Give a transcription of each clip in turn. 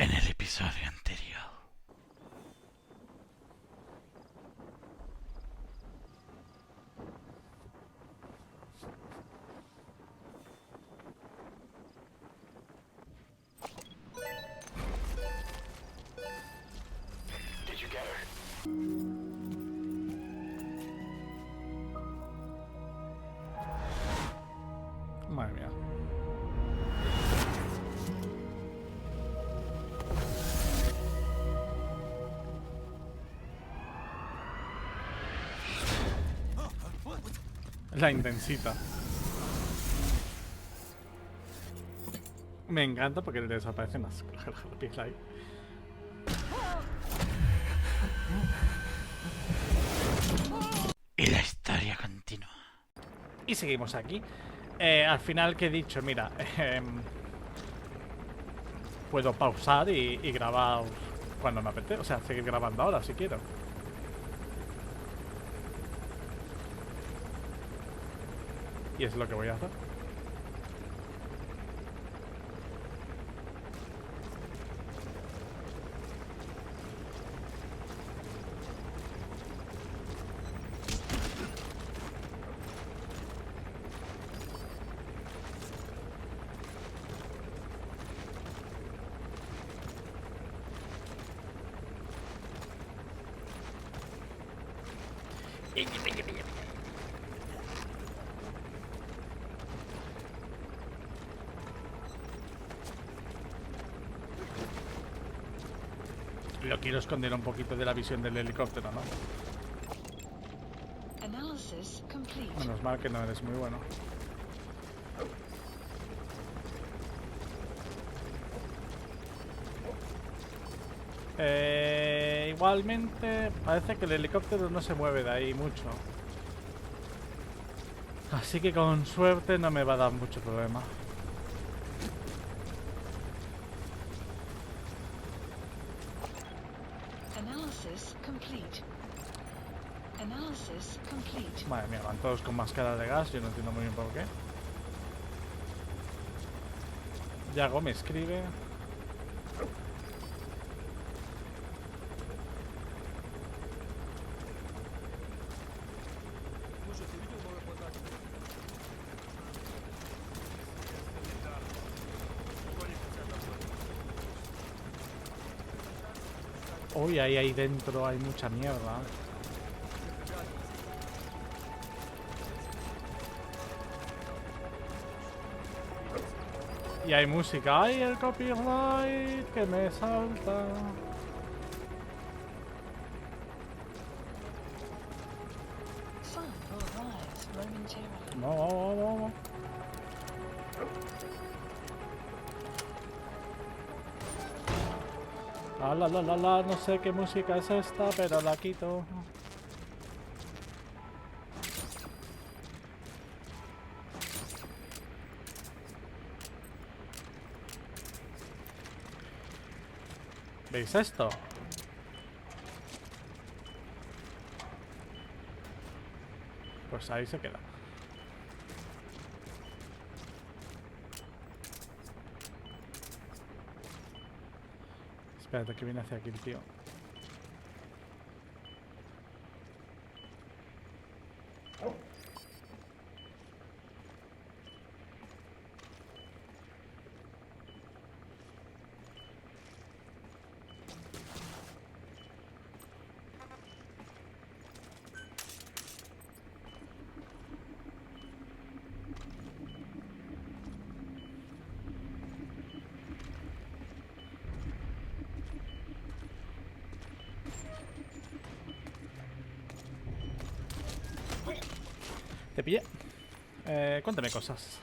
en el episodio anterior. Madre mía. La intensita. Me encanta porque le desaparecen las jalapeños ahí. Y la historia continúa. Y seguimos aquí. Al final que he dicho, mira, puedo pausar y grabar cuando me apetece. O sea, seguir grabando ahora si quiero. Y es lo que voy a hacer. Lo quiero esconder un poquito de la visión del helicóptero, ¿no? Menos mal que no eres muy bueno. Igualmente, parece que el helicóptero no se mueve de ahí mucho. Así que con suerte no me va a dar mucho problema. Madre mía, van todos con máscara de gas, yo no entiendo muy bien por qué. Yago me escribe. Uy, ahí dentro hay mucha mierda. Y hay música. ¡Ay, el copyright! Que me salta. No. No sé qué música es esta, pero la quito. ¿Veis esto? Pues ahí se queda. Espérate que viene hacia aquí el tío. Te pillé. Cuéntame cosas.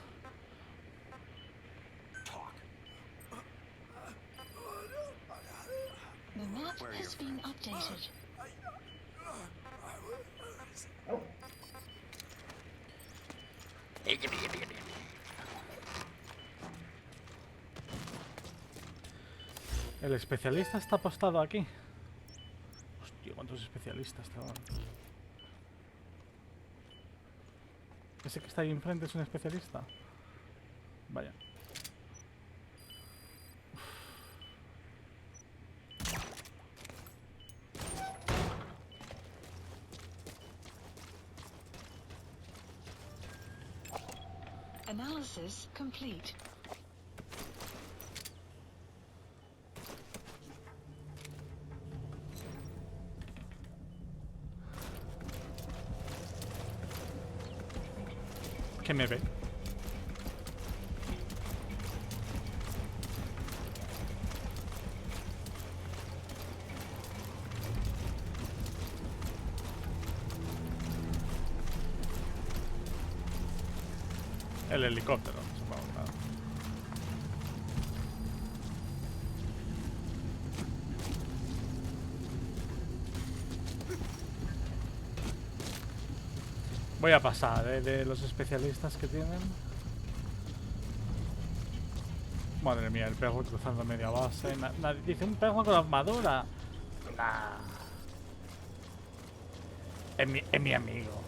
El especialista está apostado aquí. Hostia, ¿cuántos especialistas estaban? ¿Ese que está ahí enfrente es un especialista? Vaya. Analysis complete. ¿Qué me ve? El helicóptero, supongo, claro. Voy a pasar, de los especialistas que tienen. Madre mía, el perro cruzando media base. Dice, un perro con armadura. Nah. Es mi amigo.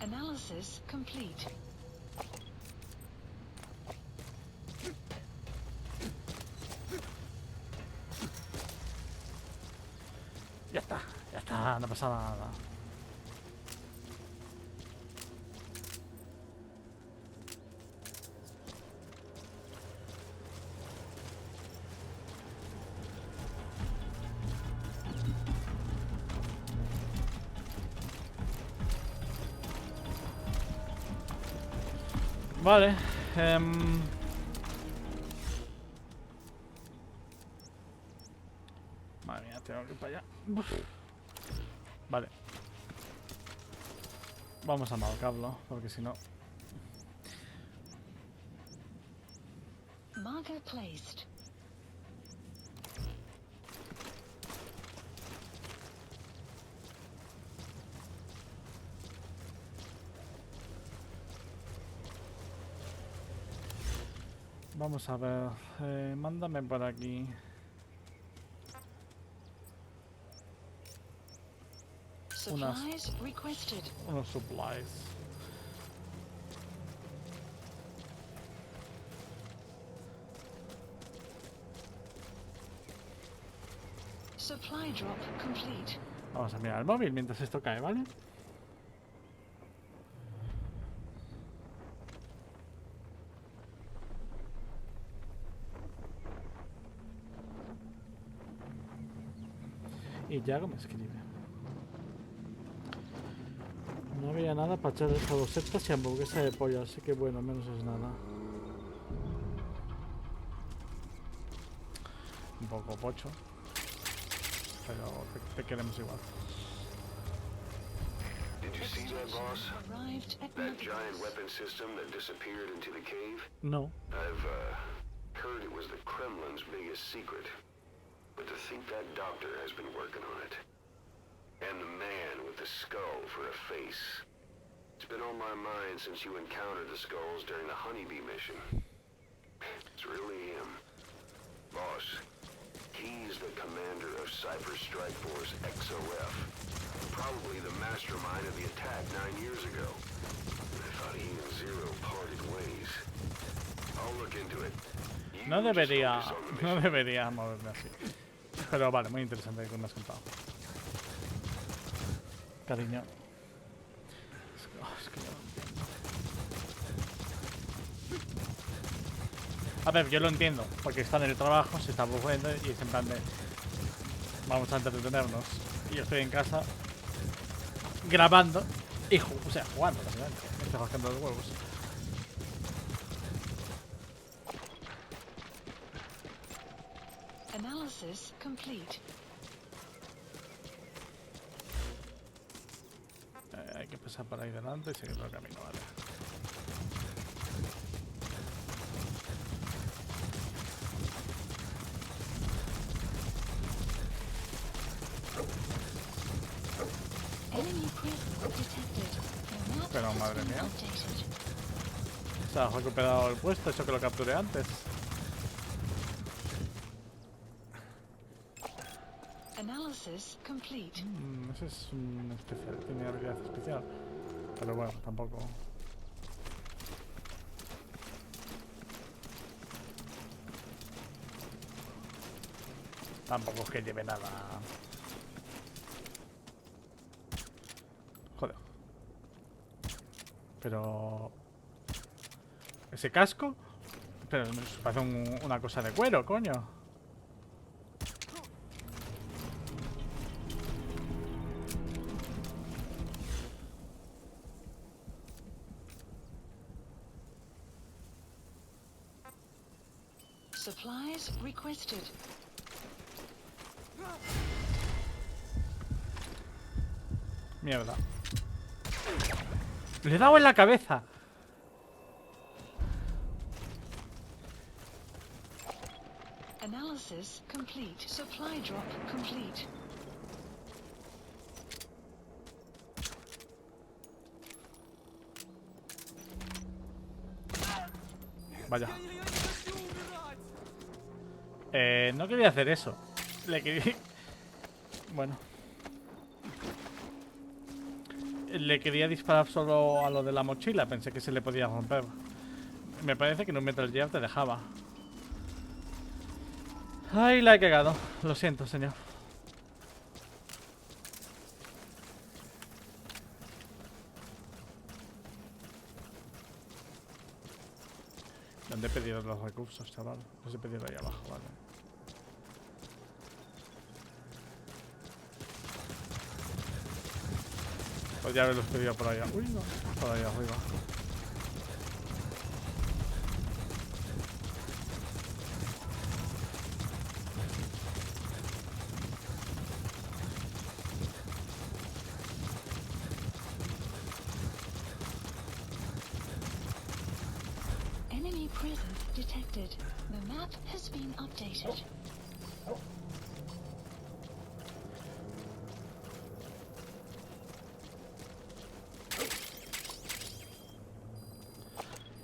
Analysis complete. Ya está, no pasa nada. Vale. Madre mía, tengo que ir para allá. Uf. Vale. Vamos a marcarlo, porque si no... Marker placed. Vamos a ver, mándame por aquí Supplies requested. unos supplies. Supply drop complete. Vamos a mirar el móvil mientras esto cae, ¿vale? Y Yago me escribe. No había nada para echar esas dos setas y hamburguesa de pollo, así que bueno, menos es nada. Un poco pocho, pero te queremos igual. Did you see that, boss? Arrived at That giant Megapolis. weapon system that disappeared into the cave? No. I've, heard it was the Kremlin's biggest secret. But to think that doctor has been working on it. And the man with the skull for a face. It's been on my mind since you encountered the skulls during the honeybee mission. It's really him. Boss, he's the commander of Cypher Strike Force XOF. Probably the mastermind of the attack 9 years ago. I thought he and Zero parted ways. I'll look into it. You No just debería, focus on the no mission. debería moverme así. Pero vale, muy interesante lo que me has contado. Cariño. Es que no lo entiendo. A ver, yo lo entiendo, porque está en el trabajo, se está aburriendo y es en plan de... Vamos a entretenernos. Y yo estoy en casa grabando y o sea, jugando, básicamente. Me estoy rascando los huevos. Analysis complete. Hay que pasar por ahí delante y seguir el camino, vale. Enemy presence detected. Your map Pero has madre been mía. updated. Se ha recuperado el puesto, eso que lo capturé antes. Analysis Analysis complete. Ese es un especial, tiene habilidad especial. Pero bueno, tampoco. Tampoco es que lleve nada. Joder. Pero... ¿ese casco? Pero parece una cosa de cuero, coño. Supplies requested. Mierda. Le he dado en la cabeza. Analysis complete. Supply drop complete. Vaya. No quería hacer eso. Le quería... Bueno. Le quería disparar solo a lo de la mochila. Pensé que se le podía romper. Me parece que en un Metal Gear te dejaba. Ay, la he cagado. Lo siento, señor. ¿Dónde he pedido los recursos, chaval? Los he pedido ahí abajo, vale. Podría haberlos pedido por allá. Uy, no. Por ahí arriba. Enemy presence detected. The map has been updated.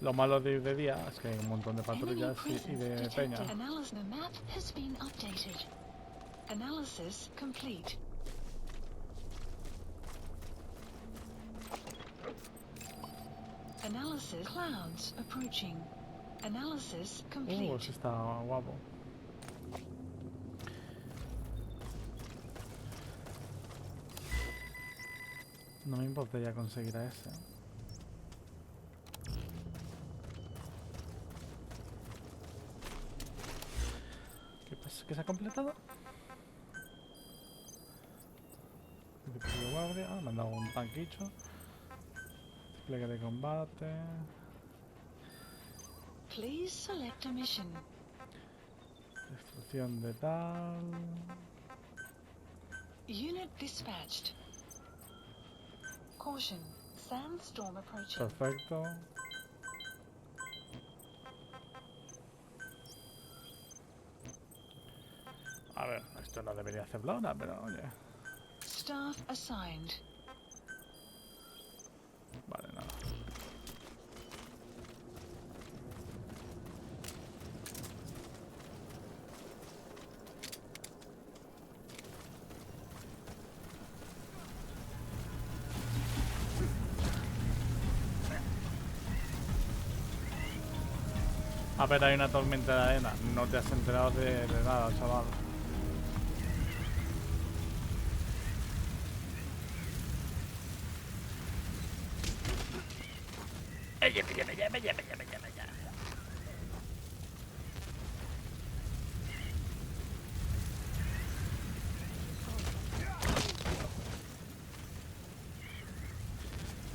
Lo malo de ir de día es que hay un montón de patrullas y de peña. Analysis. The map has been updated. Analysis complete. Analysis. Clouds approaching. Analysis complete. Sí está guapo. No me importaría conseguir a ese. ¿Qué pasa? ¿Qué se ha completado? Equipo de guardia. Ah, me han dado un tanquicho. Despliegue de combate. Please select a mission. Destrucción de tal. Unit dispatched. Caution. Sandstorm approaching. Perfecto. A ver, esto no debería hacer blona, pero oye. Staff assigned. Vale, nada. A ver, hay una tormenta de arena. No te has enterado de nada, chaval.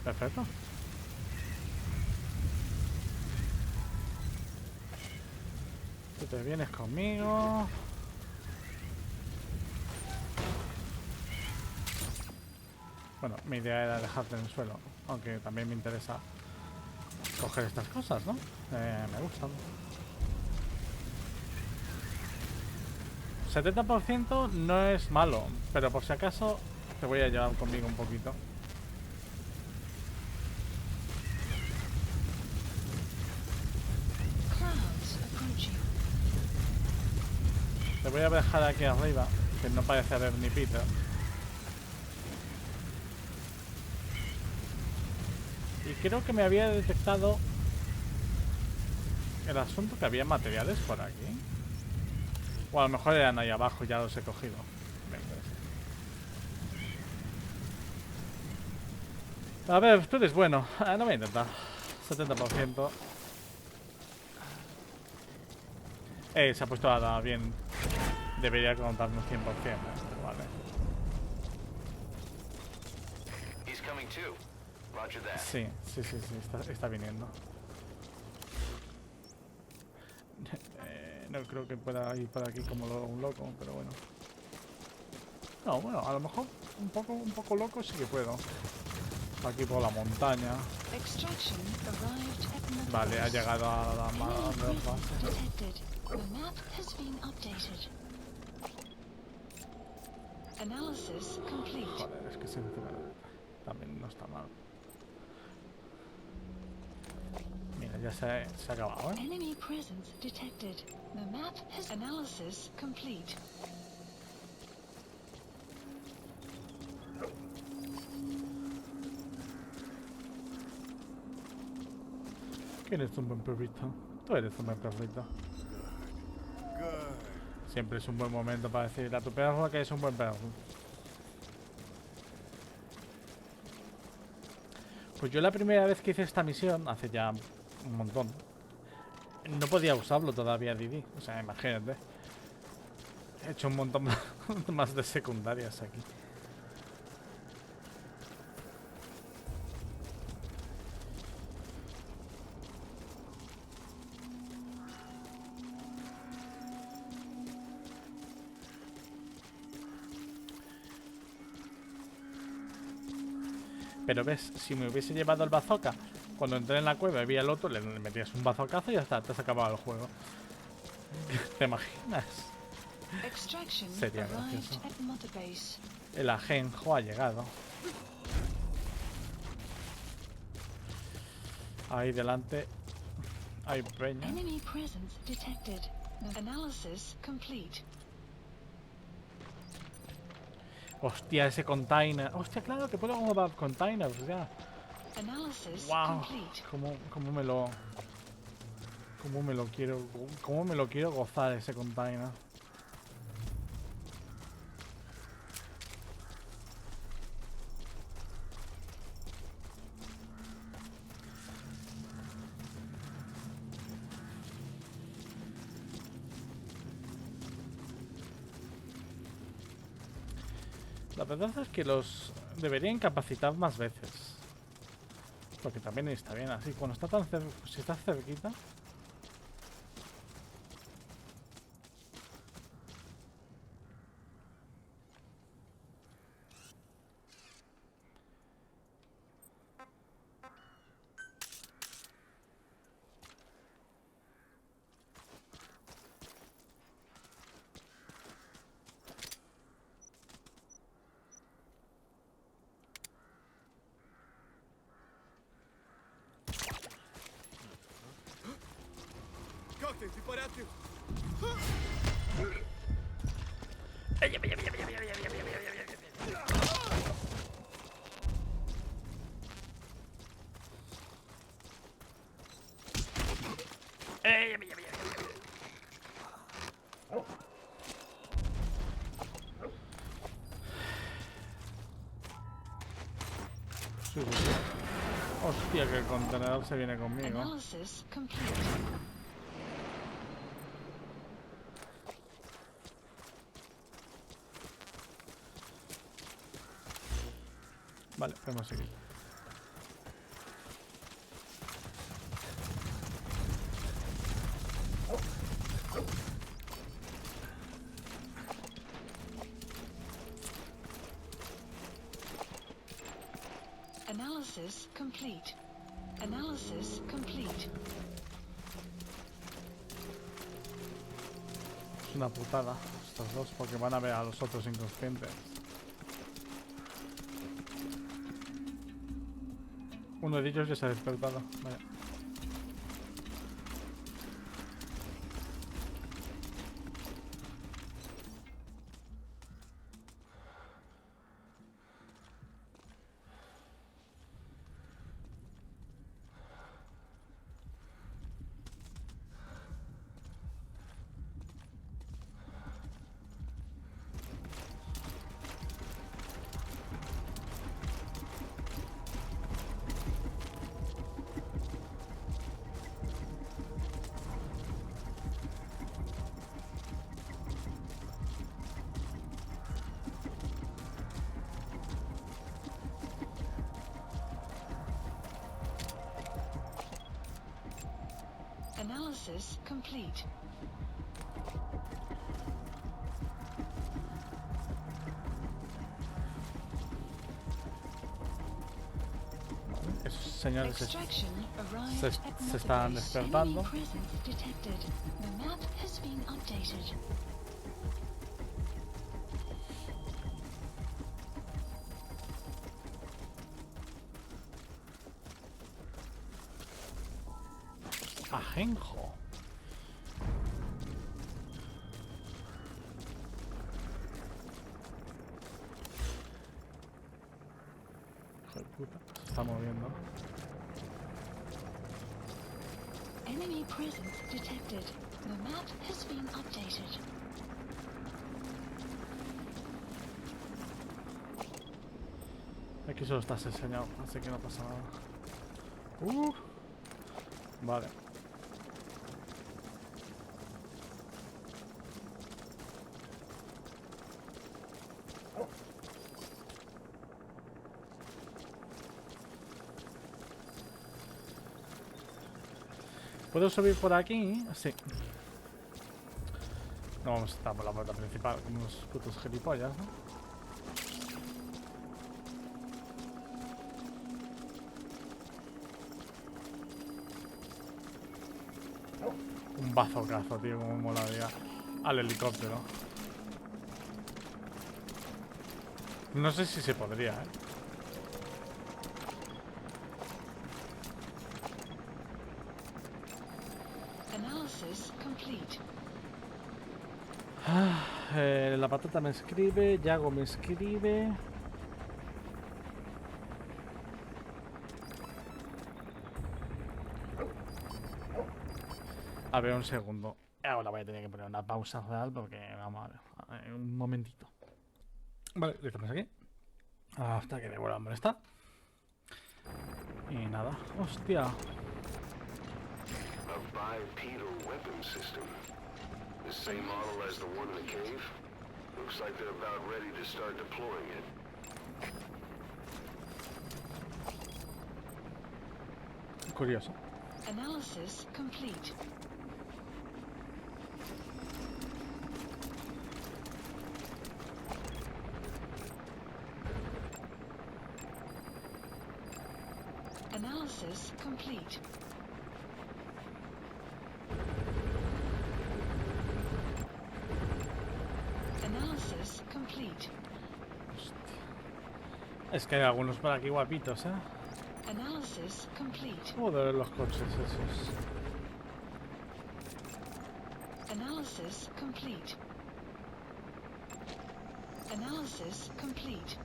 Perfecto. Tú te vienes conmigo. Bueno, mi idea era dejarte en el suelo, aunque también me interesa coger estas cosas, ¿no? Me gustan. 70% no es malo, pero por si acaso te voy a llevar conmigo un poquito. Clouds approaching. Te voy a dejar aquí arriba Que no parece haber ni pita. Y creo que me había detectado el asunto que había materiales por aquí. O a lo mejor eran ahí abajo, ya los he cogido. Venga. A ver, tú eres bueno. No voy a intentar. 70%. Se ha puesto a dar bien. Debería contarnos 100%. Vale. He's coming too. Roger that. Sí, está viniendo. No creo que pueda ir por aquí como un loco, pero bueno. No, bueno, a lo mejor un poco loco sí que puedo. Aquí por la montaña. Vale, ha llegado a la base. Joder, es que se también no está mal. Mira, ya se ha acabado, ¿eh? Enemy presence detected. The map has analysis complete. ¿Quién es un buen perrito? Tú eres un buen perrito. Siempre es un buen momento para decirle a tu perro que es un buen perro. Pues yo la primera vez que hice esta misión, hace ya un montón, no podía usarlo todavía, Didi. O sea, imagínate. He hecho un montón más de secundarias aquí. Pero ves, si me hubiese llevado el bazooka, cuando entré en la cueva y vi al otro, le metías un bazookazo y ya está, te has acabado el juego. ¿Te imaginas? Sería gracioso. El ajenjo ha llegado. Ahí delante hay peña. Enemy presence detected. Analysis complete. Hostia, ese container. Hostia, claro que puedo guardar containers ya. Wow, cómo me lo quiero gozar ese container. La verdad es que los deberían capacitar más veces. Porque también está bien así. Cuando está tan cerca, si está cerquita. Sí. Hostia, que el contenedor se viene conmigo. Vale, podemos seguir. Analysis complete. Analysis complete. Es una putada estos dos porque van a ver a los otros inconscientes. Uno de ellos ya se ha despertado. Vale. Analysis complete. Esos señores Extraction arrived se at se están Mother Base. despertando. Enemy presence detected. The map has been updated. Ajenjo. Hijo de puta, se está moviendo. Enemy presence detected. The map has been updated. Aquí solo estás enseñado, así que no pasa nada. Vale. ¿Puedo subir por aquí? Sí. No vamos a estar por la puerta principal como unos putos gilipollas, ¿no? Un bazocazo, tío, como molaría al helicóptero. No sé si se podría, ¿eh? Analysis complete. La patata me escribe, Yago me escribe. A ver, un segundo. Ahora voy a tener que poner una pausa real porque vamos a ver. Un momentito. Vale, le estamos aquí. Hasta que me vuelva a molestar. Y nada. Hostia. A bipedal weapon system. The same model as the one in the cave? Looks like they're about ready to start deploying it. Curioso. Analysis complete. Analysis complete. Analysis complete. Es que hay algunos por aquí guapitos, ¿eh? Analysis complete. Joder, los coches esos. Analysis complete. Analysis complete.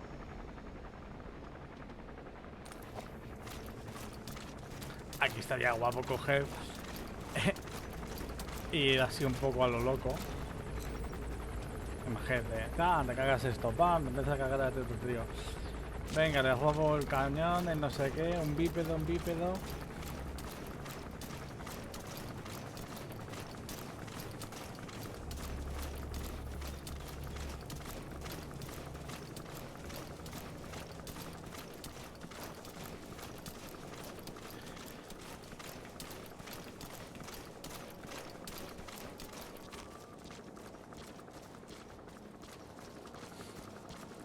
Aquí estaría guapo coger y ir así un poco a lo loco. Imagínate, te cagas esto, pam, empiezas a cagar a tu trío. Venga, le robo el cañón, el no sé qué, un bípedo, un bípedo.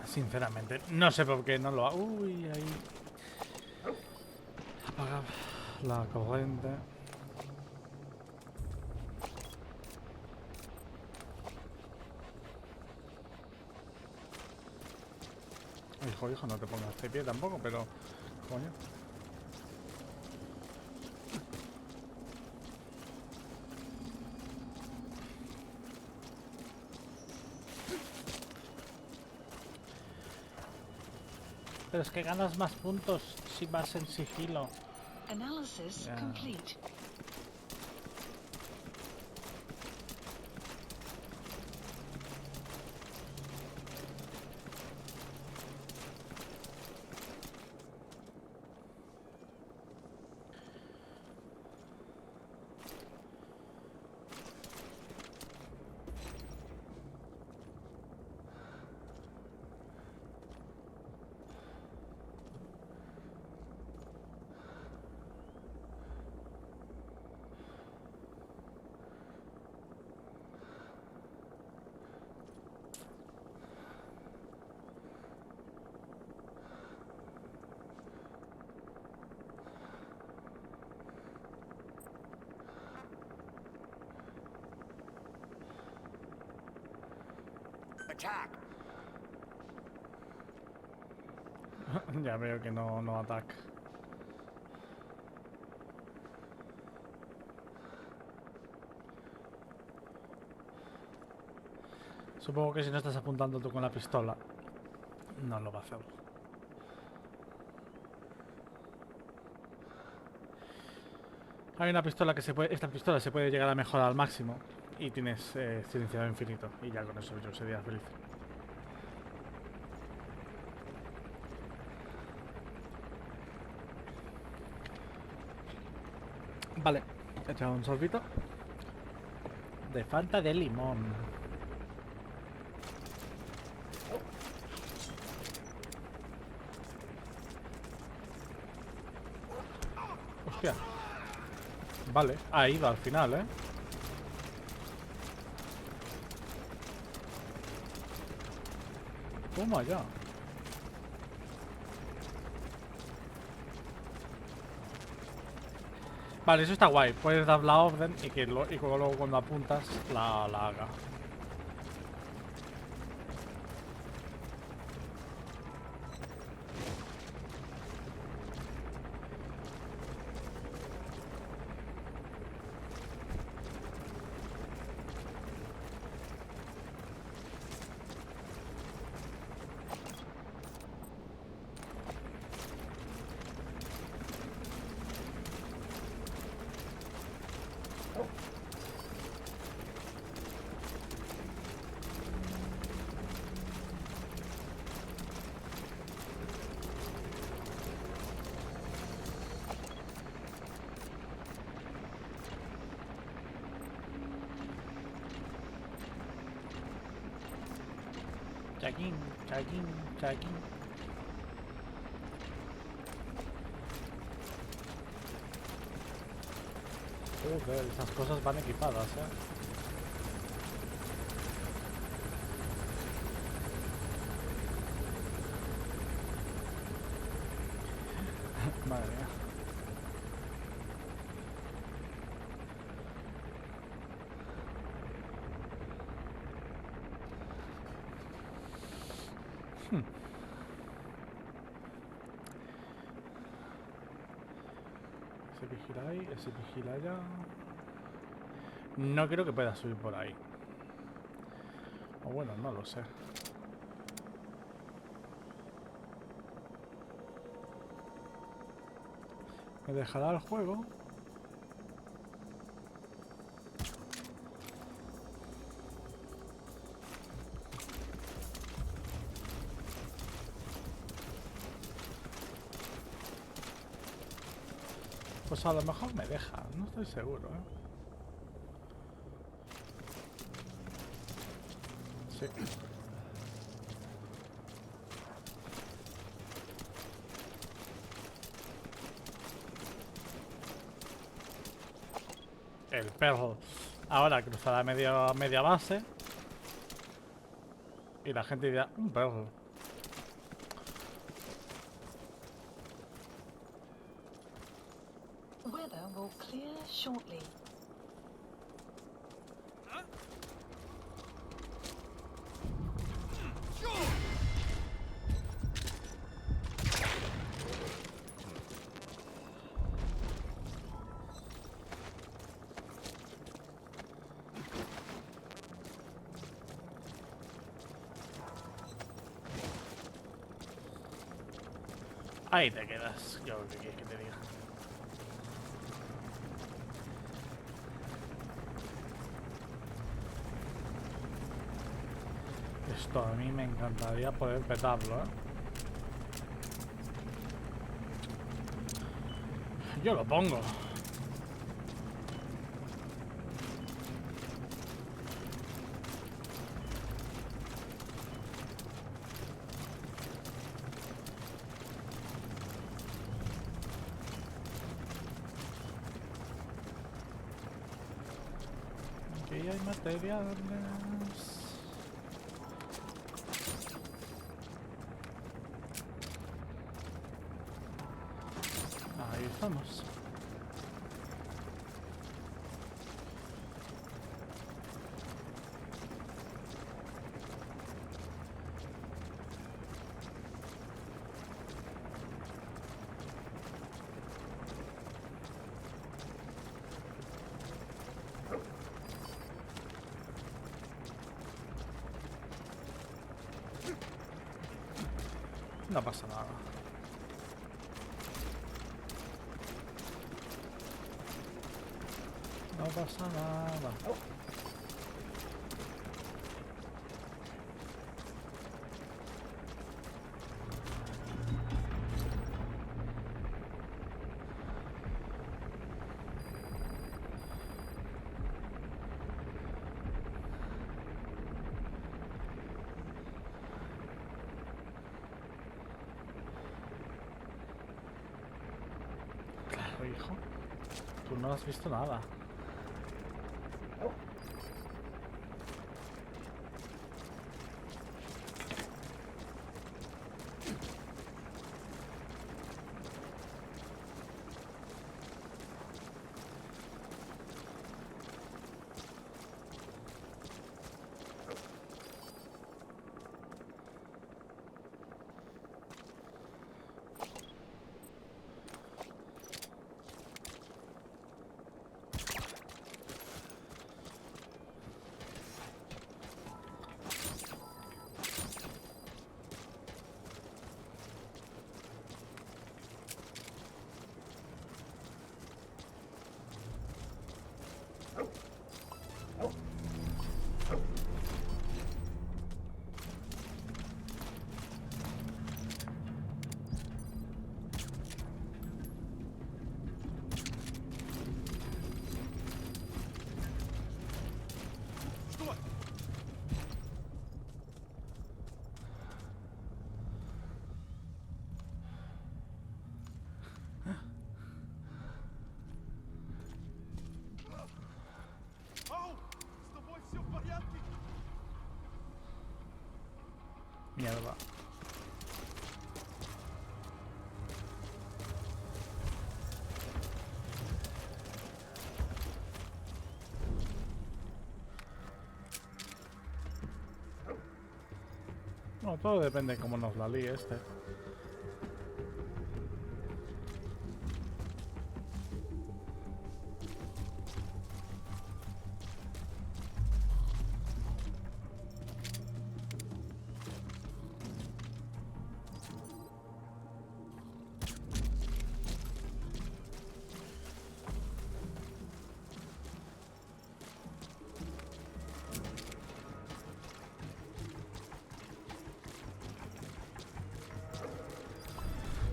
Sinceramente, no sé por qué no lo hago. Uy, ahí. Apaga la corriente. Hijo, hijo, no te pongas de pie tampoco, pero... Coño. Pero es que ganas más puntos si vas en sigilo. Analysis Yeah. complete. attack. Ya veo que no ataca. Supongo que si no estás apuntando tú con la pistola, no lo va a hacer. Hay una pistola que se puede... Esta pistola se puede llegar a mejorar al máximo. Y tienes silenciador infinito. Y ya con eso yo sería feliz. Vale. He echado un sorbito de Fanta de limón. Hostia. Vale, ha ido al final, ¿eh? Toma ya. Vale, eso está guay. Puedes dar la orden y que luego cuando apuntas la haga. Chaquín, chaquín, chaquín. Joder, esas cosas van equipadas, ¿eh? Madre mía. Ese vigila ahí, ese vigila allá. No creo que pueda subir por ahí. O bueno, no lo sé. ¿Me dejará el juego? Pues a lo mejor me deja, no estoy seguro, ¿eh? Sí. El perro. Ahora cruzará media base. Y la gente dirá, un perro. Weather will clear shortly. Ahí te quedas. Yo qué quieres que te diga. Esto a mí me encantaría poder petarlo, ¿eh? Yo lo pongo. Aquí hay materiales. Ahí estamos. No pasa nada. No pasa nada. Claro, hijo. Tú no has visto nada. Mierda. No, todo depende de cómo nos la líe este.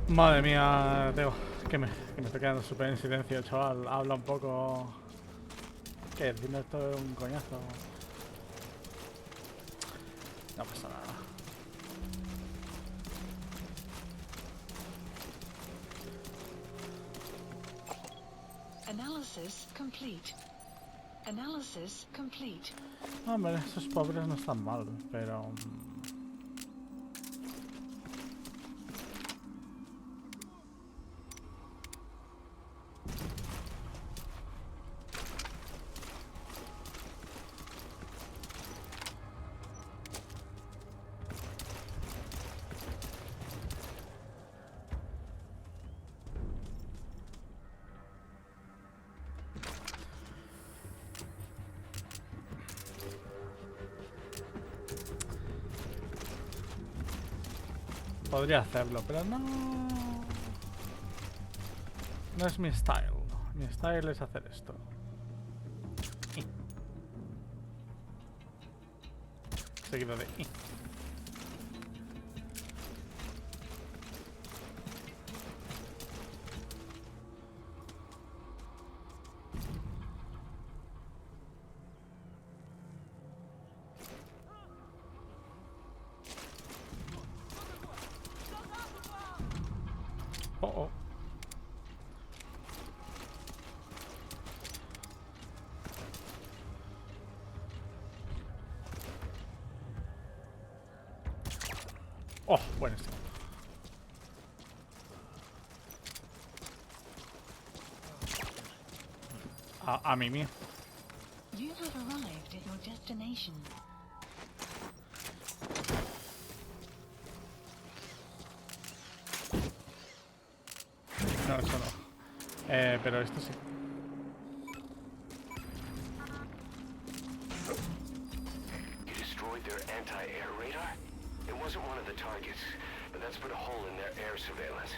Madre mía, Teo, que me estoy quedando súper en silencio, chaval. Habla un poco. ¿Qué? Dime esto es un coñazo. No pasa nada. Analysis complete. Analysis complete. Hombre, esos pobres no están mal, pero... podría hacerlo, pero no... No es mi style. Mi style es hacer esto. Seguido de... Oh, oh. Oh, buenísimo. A mí. You have arrived at your destination. No, eso no. Pero esto sí. You destroyed their anti-air radar? It wasn't one of the targets. but that's put a hole in their air surveillance.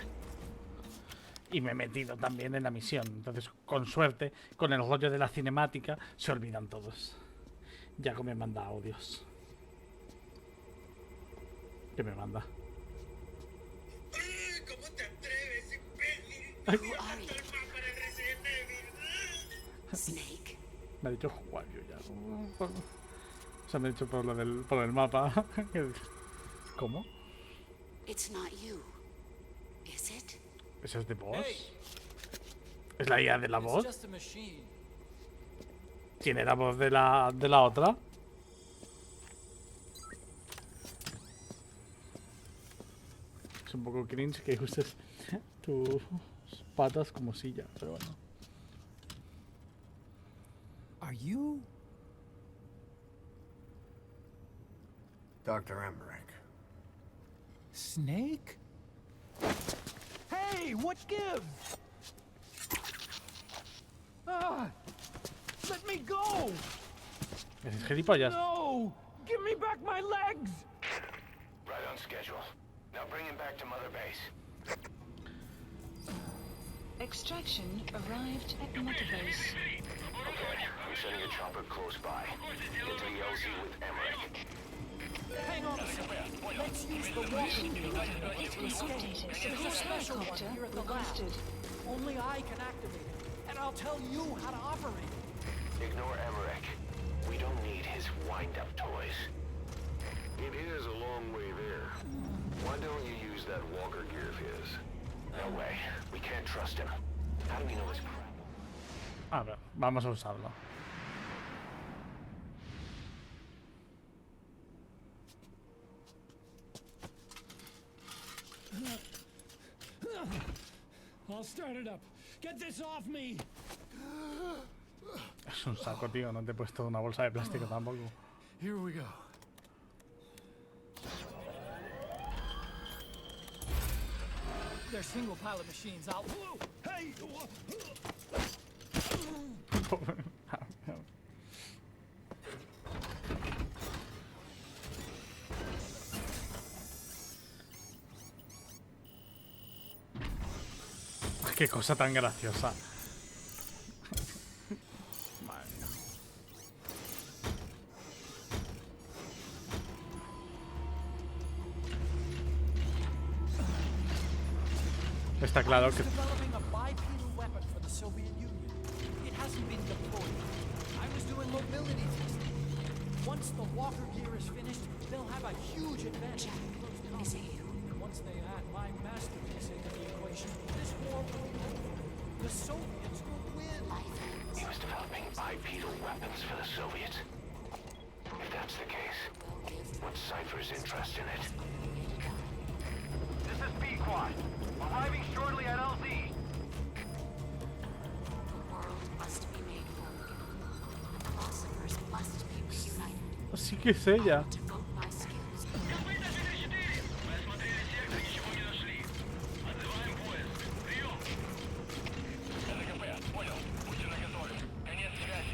Y me he metido también en la misión. Entonces, con suerte, con el rollo de la cinemática, se olvidan todos. Yago me manda audios. ¿Qué me manda? ¿Cómo te atreves, imbécil? Ay. ¡Te mapa de Resident Evil! Snake, Me ha dicho Juan, yo ya. O sea, me ha dicho por el mapa. ¿Cómo? it's not you, is it? ¿Eso es de voz? ¿Es la IA de la voz? ¿Tiene la voz de la otra? Es un poco cringe que uses tus patas como silla, pero bueno. Are you? Dr. Emmerich. Snake? Hey, what gives? Ah! Let me go! Es gilipollas. No! Give me back my legs! Right on schedule. Now bring him back to Mother Base. Extraction arrived at Mother Base. Okay, I'm sending a chopper close by. Get to the LZ with Emmerich. Hang on a second. Let's use the walker gear to escape. There's a special one here at the lab. Requested. Only I can activate it, and I'll tell you how to operate it. Ignore Emmerich. We don't need his wind-up toys. It is a long way there. Why don't you use that walker gear of his? No way. We can't trust him. How do we know his crap? A ver, vamos a usarlo. I'll start it up. Get this off me. Es un saco, tío. No te he puesto una bolsa de plástico tampoco. Here we go. They're single pilot machines. I'll. Hey! Qué cosa tan graciosa. Madre mía. Está claro que Developing a bipedal weapon for the Soviet Union. It hasn't been deployed. I was doing mobility testing. Once the walker gear is finished, they'll have a huge advantage in close combat. And once they add my masterpiece into the equation, this war will be over. The Soviets will win. He was developing bipedal weapons for the Soviets. If that's the case, what's Cypher's interest in it? This is B-Quad. Arriving shortly at LZ. The world must be made whole. The philosophers must be reunited. sí que es ella. Devote my skills.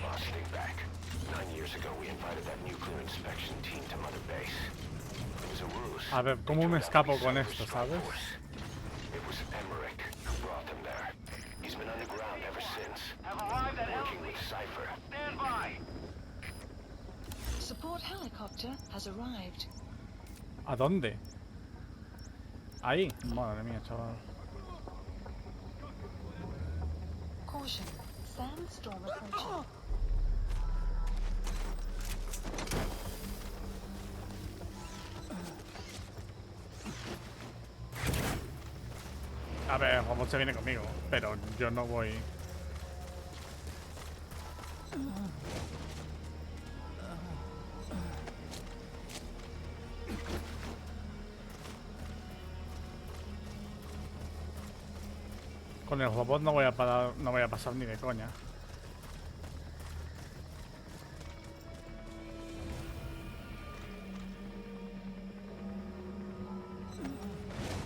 Boss, think back. 9 years ago, we invited that nuclear inspection team to Mother Base. It was a ruse. A ver, ¿cómo me escapo con esto, sabes? It was Emmerich who brought them there. He's been underground ever since, Have arrived at working LZ. with Cypher. Stand by. Support helicopter has arrived. ¿A dónde? Ahí. Madre mía, chaval. Caution. Sandstorm approaching. A ver, Robot se viene conmigo, pero yo no voy. Con el robot no voy a parar, no voy a pasar ni de coña.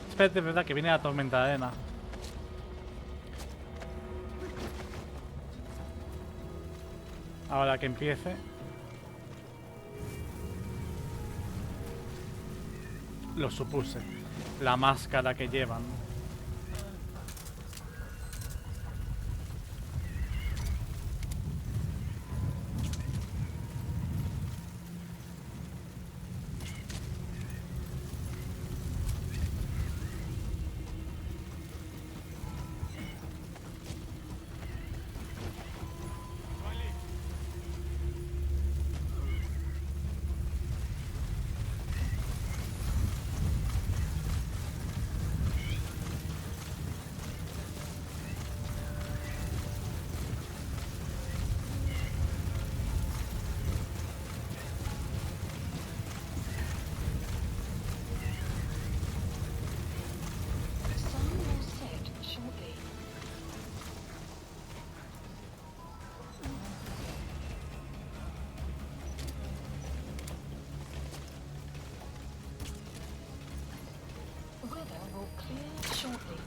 Espérate, es verdad que viene la tormenta de arena. Ahora que empiece. Lo supuse. la máscara que llevan. Sun will set shortly. Weather will clear shortly.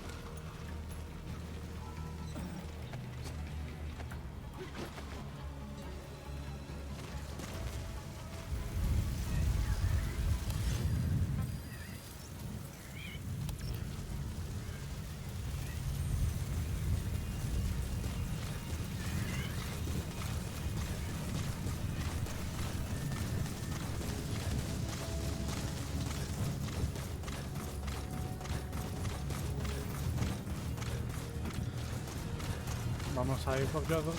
Vamos a ir por todo.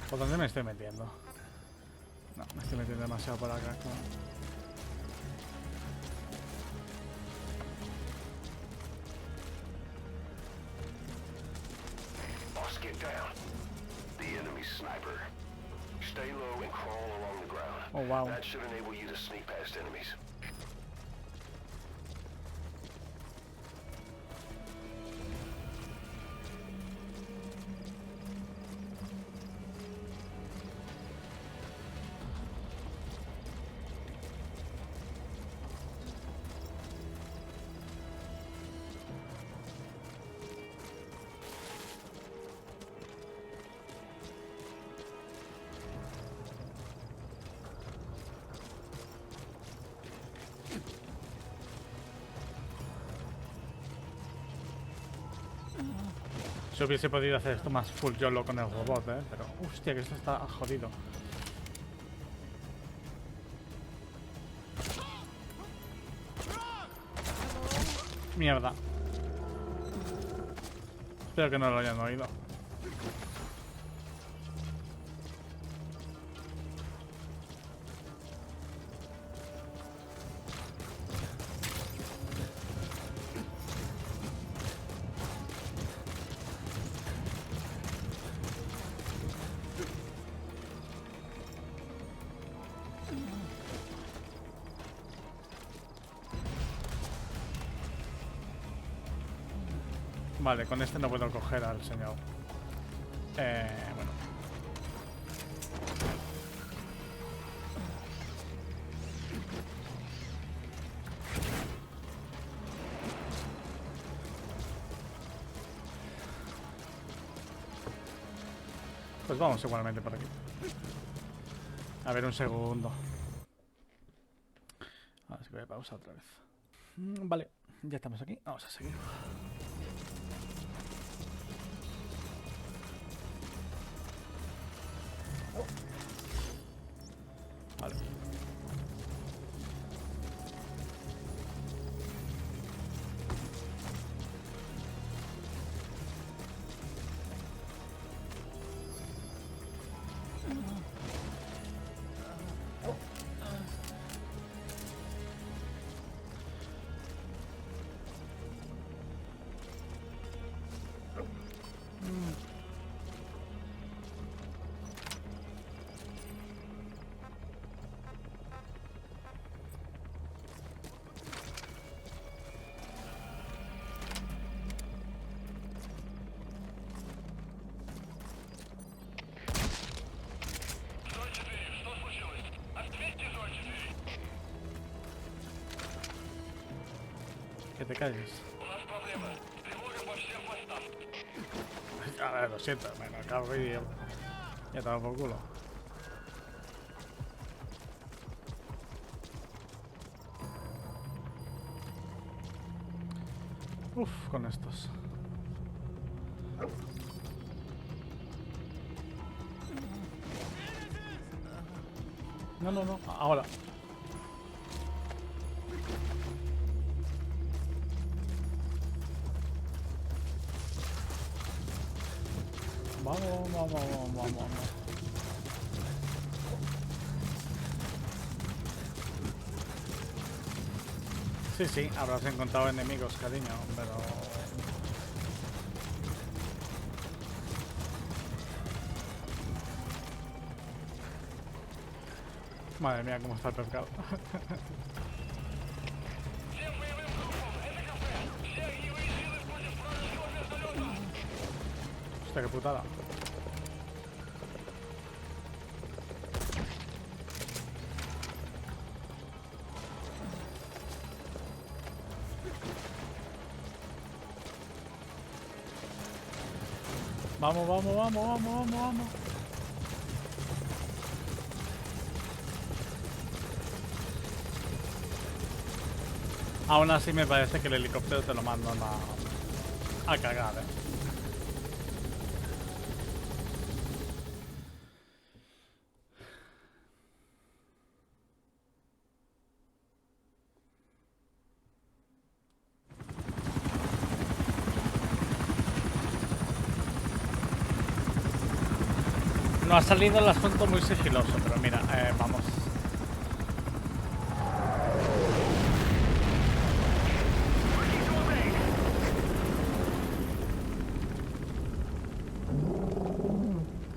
¿Por dónde me estoy metiendo? No, me estoy metiendo demasiado por acá. Claro. Boss, get down. The enemy sniper. Stay low and crawl along the ground. Oh, wow. That should enable you to sneak past enemies. Si hubiese podido hacer esto más full YOLO con el robot, pero hostia, que esto está jodido. Mierda. Espero que no lo hayan oído. Vale, con este no puedo coger al señor. Bueno. Pues vamos igualmente por aquí. A ver, un segundo. Ahora sí que voy a pausar otra vez. Vale, ya estamos aquí. Vamos a seguir. Vale. Que te calles. A ver, lo siento, me acabo de ir. Ya te por culo. Uf, con estos. No, no, no. Ahora. Vamos, vamos, vamos, vamos, vamos. Sí, sí, habrás encontrado enemigos, cariño, pero... Madre mía, cómo está el pescado. Hostia, qué putada. Vamos, vamos, vamos, vamos, vamos, vamos. Aún así me parece que el helicóptero te lo mandan a cagar, No ha salido el asunto muy sigiloso, pero mira, vamos.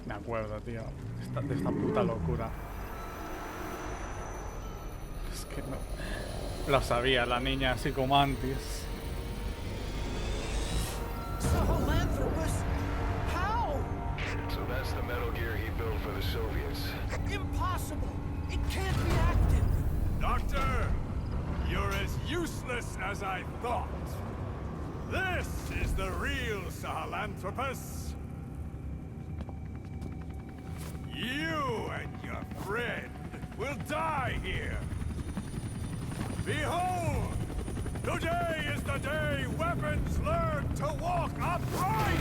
Me acuerdo, tío, de esta puta locura. Es que no... Lo sabía, la niña así como antes. Sahelanthropus? How? So that's the metal gear he built for the Soviets. Impossible! It can't be active! Doctor, you're as useless as I thought. This is the real Sahelanthropus. You and your friend will die here. Behold! Today is the day weapons learn to walk upright!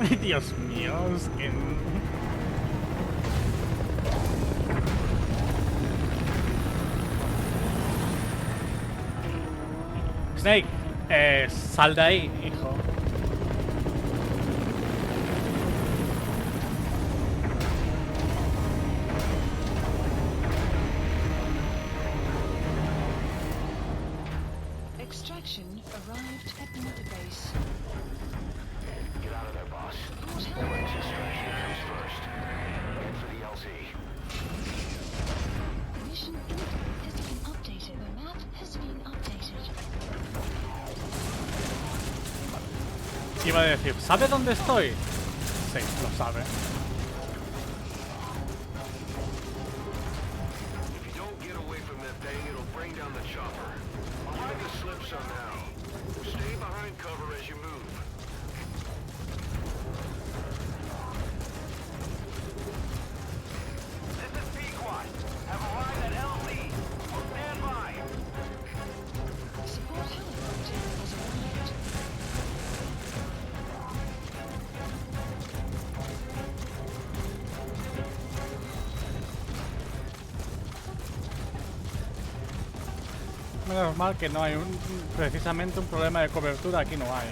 Ay, Dios mío, es que... Snake, sal de ahí, hijo. Extraction arrived at the mother base. Get out of there, boss. What Bridge happened? extraction comes first. Head for the LZ. Mission info has been updated. The map has been updated. Iba a decir, ¿sabe dónde estoy? Sí, lo sabe. If you don't get away from that thing, it'll bring down the chopper. Mind the slip somehow. Stay behind cover as you move. This is Pequot. Have arrived at LZ. Stand by. Support helicopter has arrived. Menos mal que no hay precisamente un problema de cobertura, aquí no hay.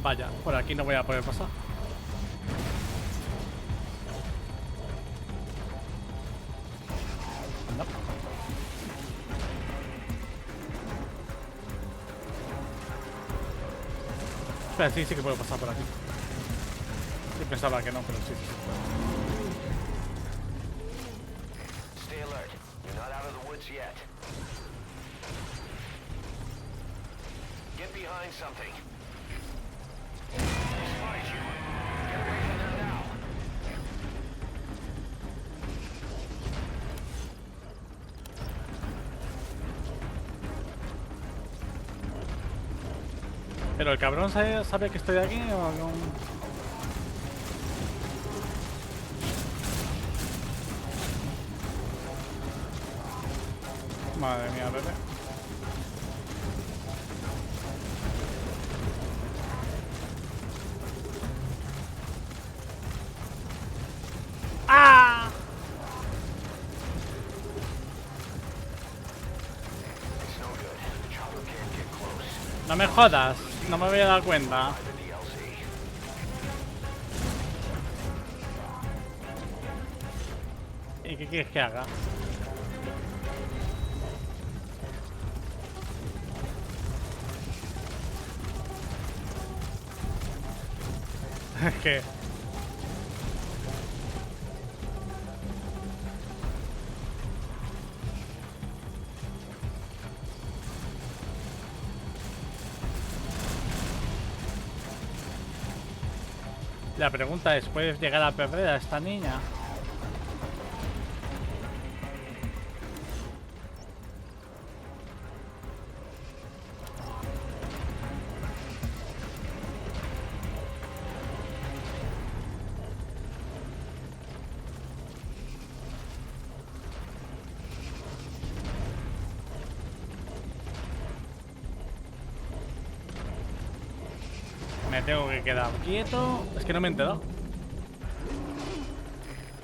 Vaya, por aquí no voy a poder pasar. No. Espera, sí, sí que puedo pasar por aquí. Yo pensaba que no, pero sí. Stay alert. You're not out of the woods yet. Get behind something. Spies you. Get away from there now. Pero el cabrón sabe que estoy aquí o no. Madre mía, bebé. ¡Ah! No me jodas, no me voy a dar cuenta. ¿Y qué quieres que haga? Es que... La pregunta es, ¿puedes llegar a perder a esta niña? Me tengo que quedar quieto. Es que no me he enterado.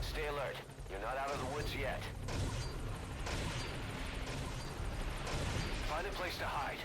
Stay alert. You're not out of the woods yet. Find a place to hide.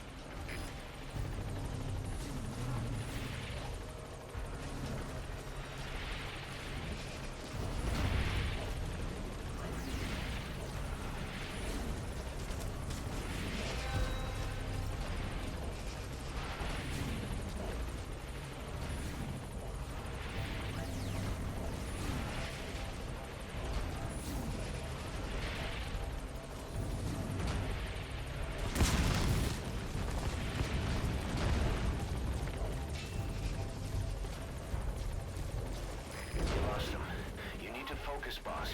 Focus, boss.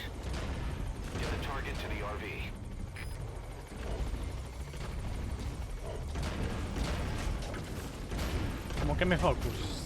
Get the target to the RV. Como que me focus.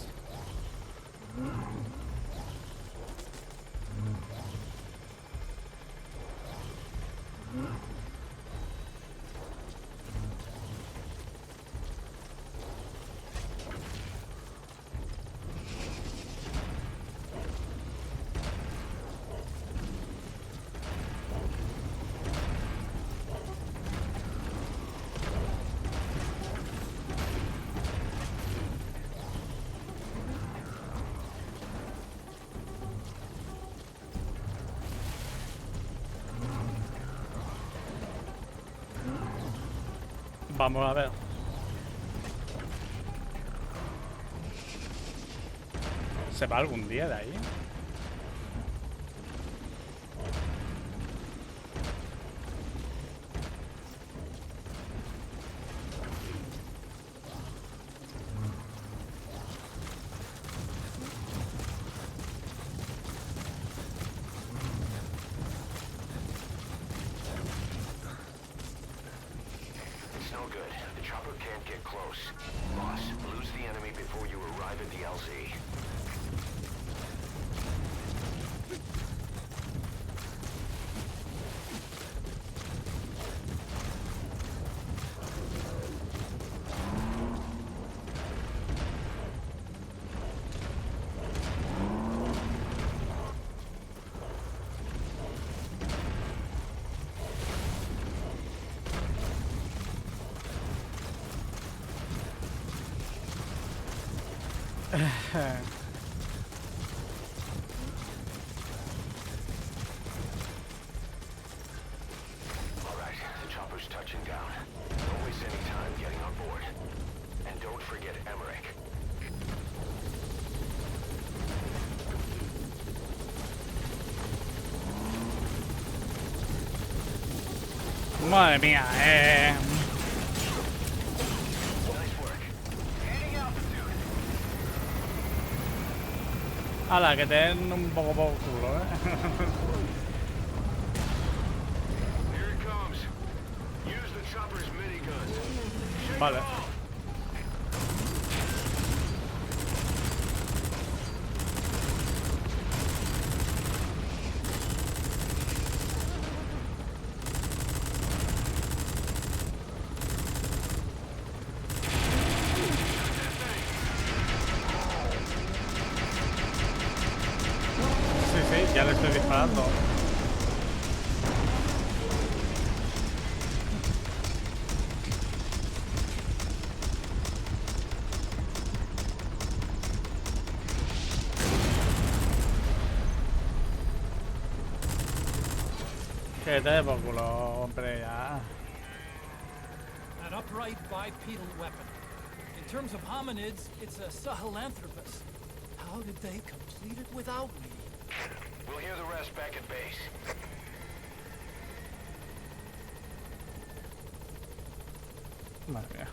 Vamos a ver. ¿Se va algún día de ahí? Madre mía, Ala, que te den un poco por culo, Vale. disparando. Que te dé por culo, hombre, ya. An upright bipedal weapon. In terms of hominids, it's a sahelanthropus. How did they complete it without me? We'll hear the rest back at base. Madre mía.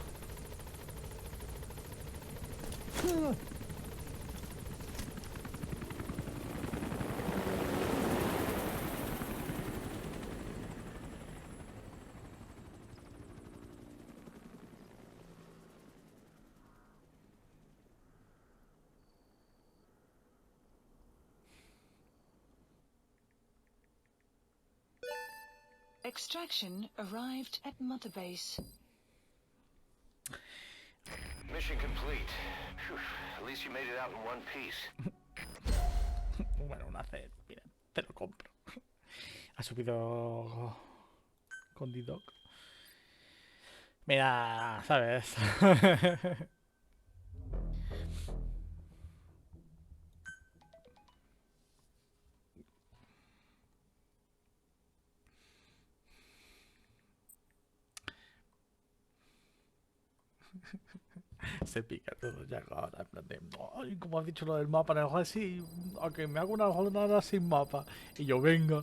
Extraction arrived at Mother Base. Mission complete. Phew, at least you made it out in one piece. Bueno, un AC, mira, te lo compro. Ha subido con D-Doc. Mira, ¿sabes? Se pica todo ya ahora, en plan de, ay, como has dicho lo del mapa, en el juego sí, aunque me hago una jornada sin mapa. Y yo, venga.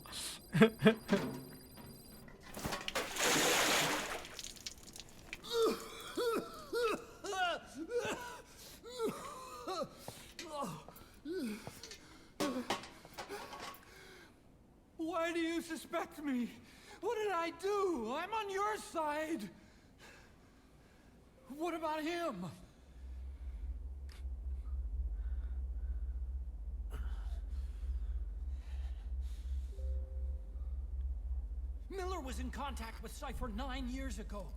Why do you suspect me? What did I do? I'm on your side. What about him? Miller was in contact with Cypher 9 years ago.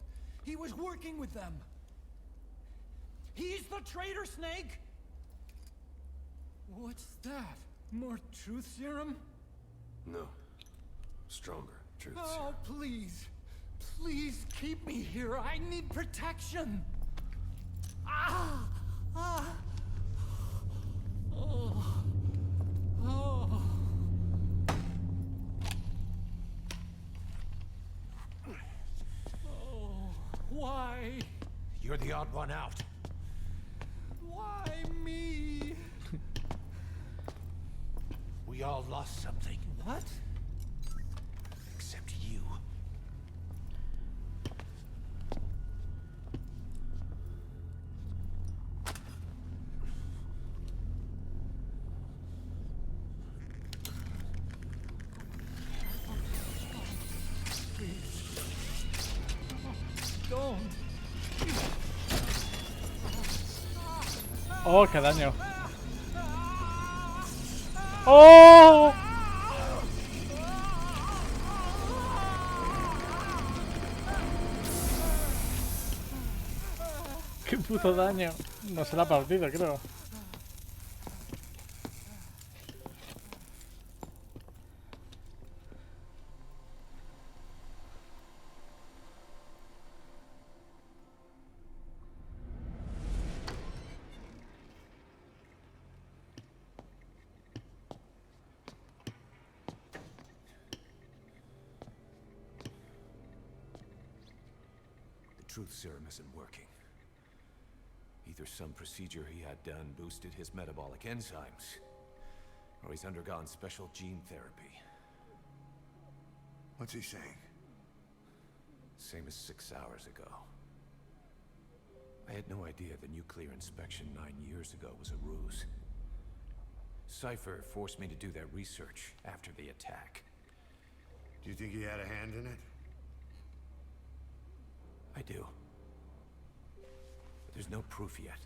He was working with them. He's the traitor, Snake! What's that? More truth serum? No. Stronger truth Oh, serum. please. Please keep me here. I need protection. Ah! Ah! Oh. Oh. Oh. Why? You're the odd one out. Why me? We all lost something. What? Except you. Don't. Oh, qué daño. ¡Oh! ¡Qué puto daño! No se la ha partido, creo. The truth serum isn't working. Either some procedure he had done boosted his metabolic enzymes, or he's undergone special gene therapy. What's he saying? Same as 6 hours ago. I had no idea the nuclear inspection 9 years ago was a ruse. Cypher forced me to do that research after the attack. Do you think he had a hand in it? I do. But there's no proof yet.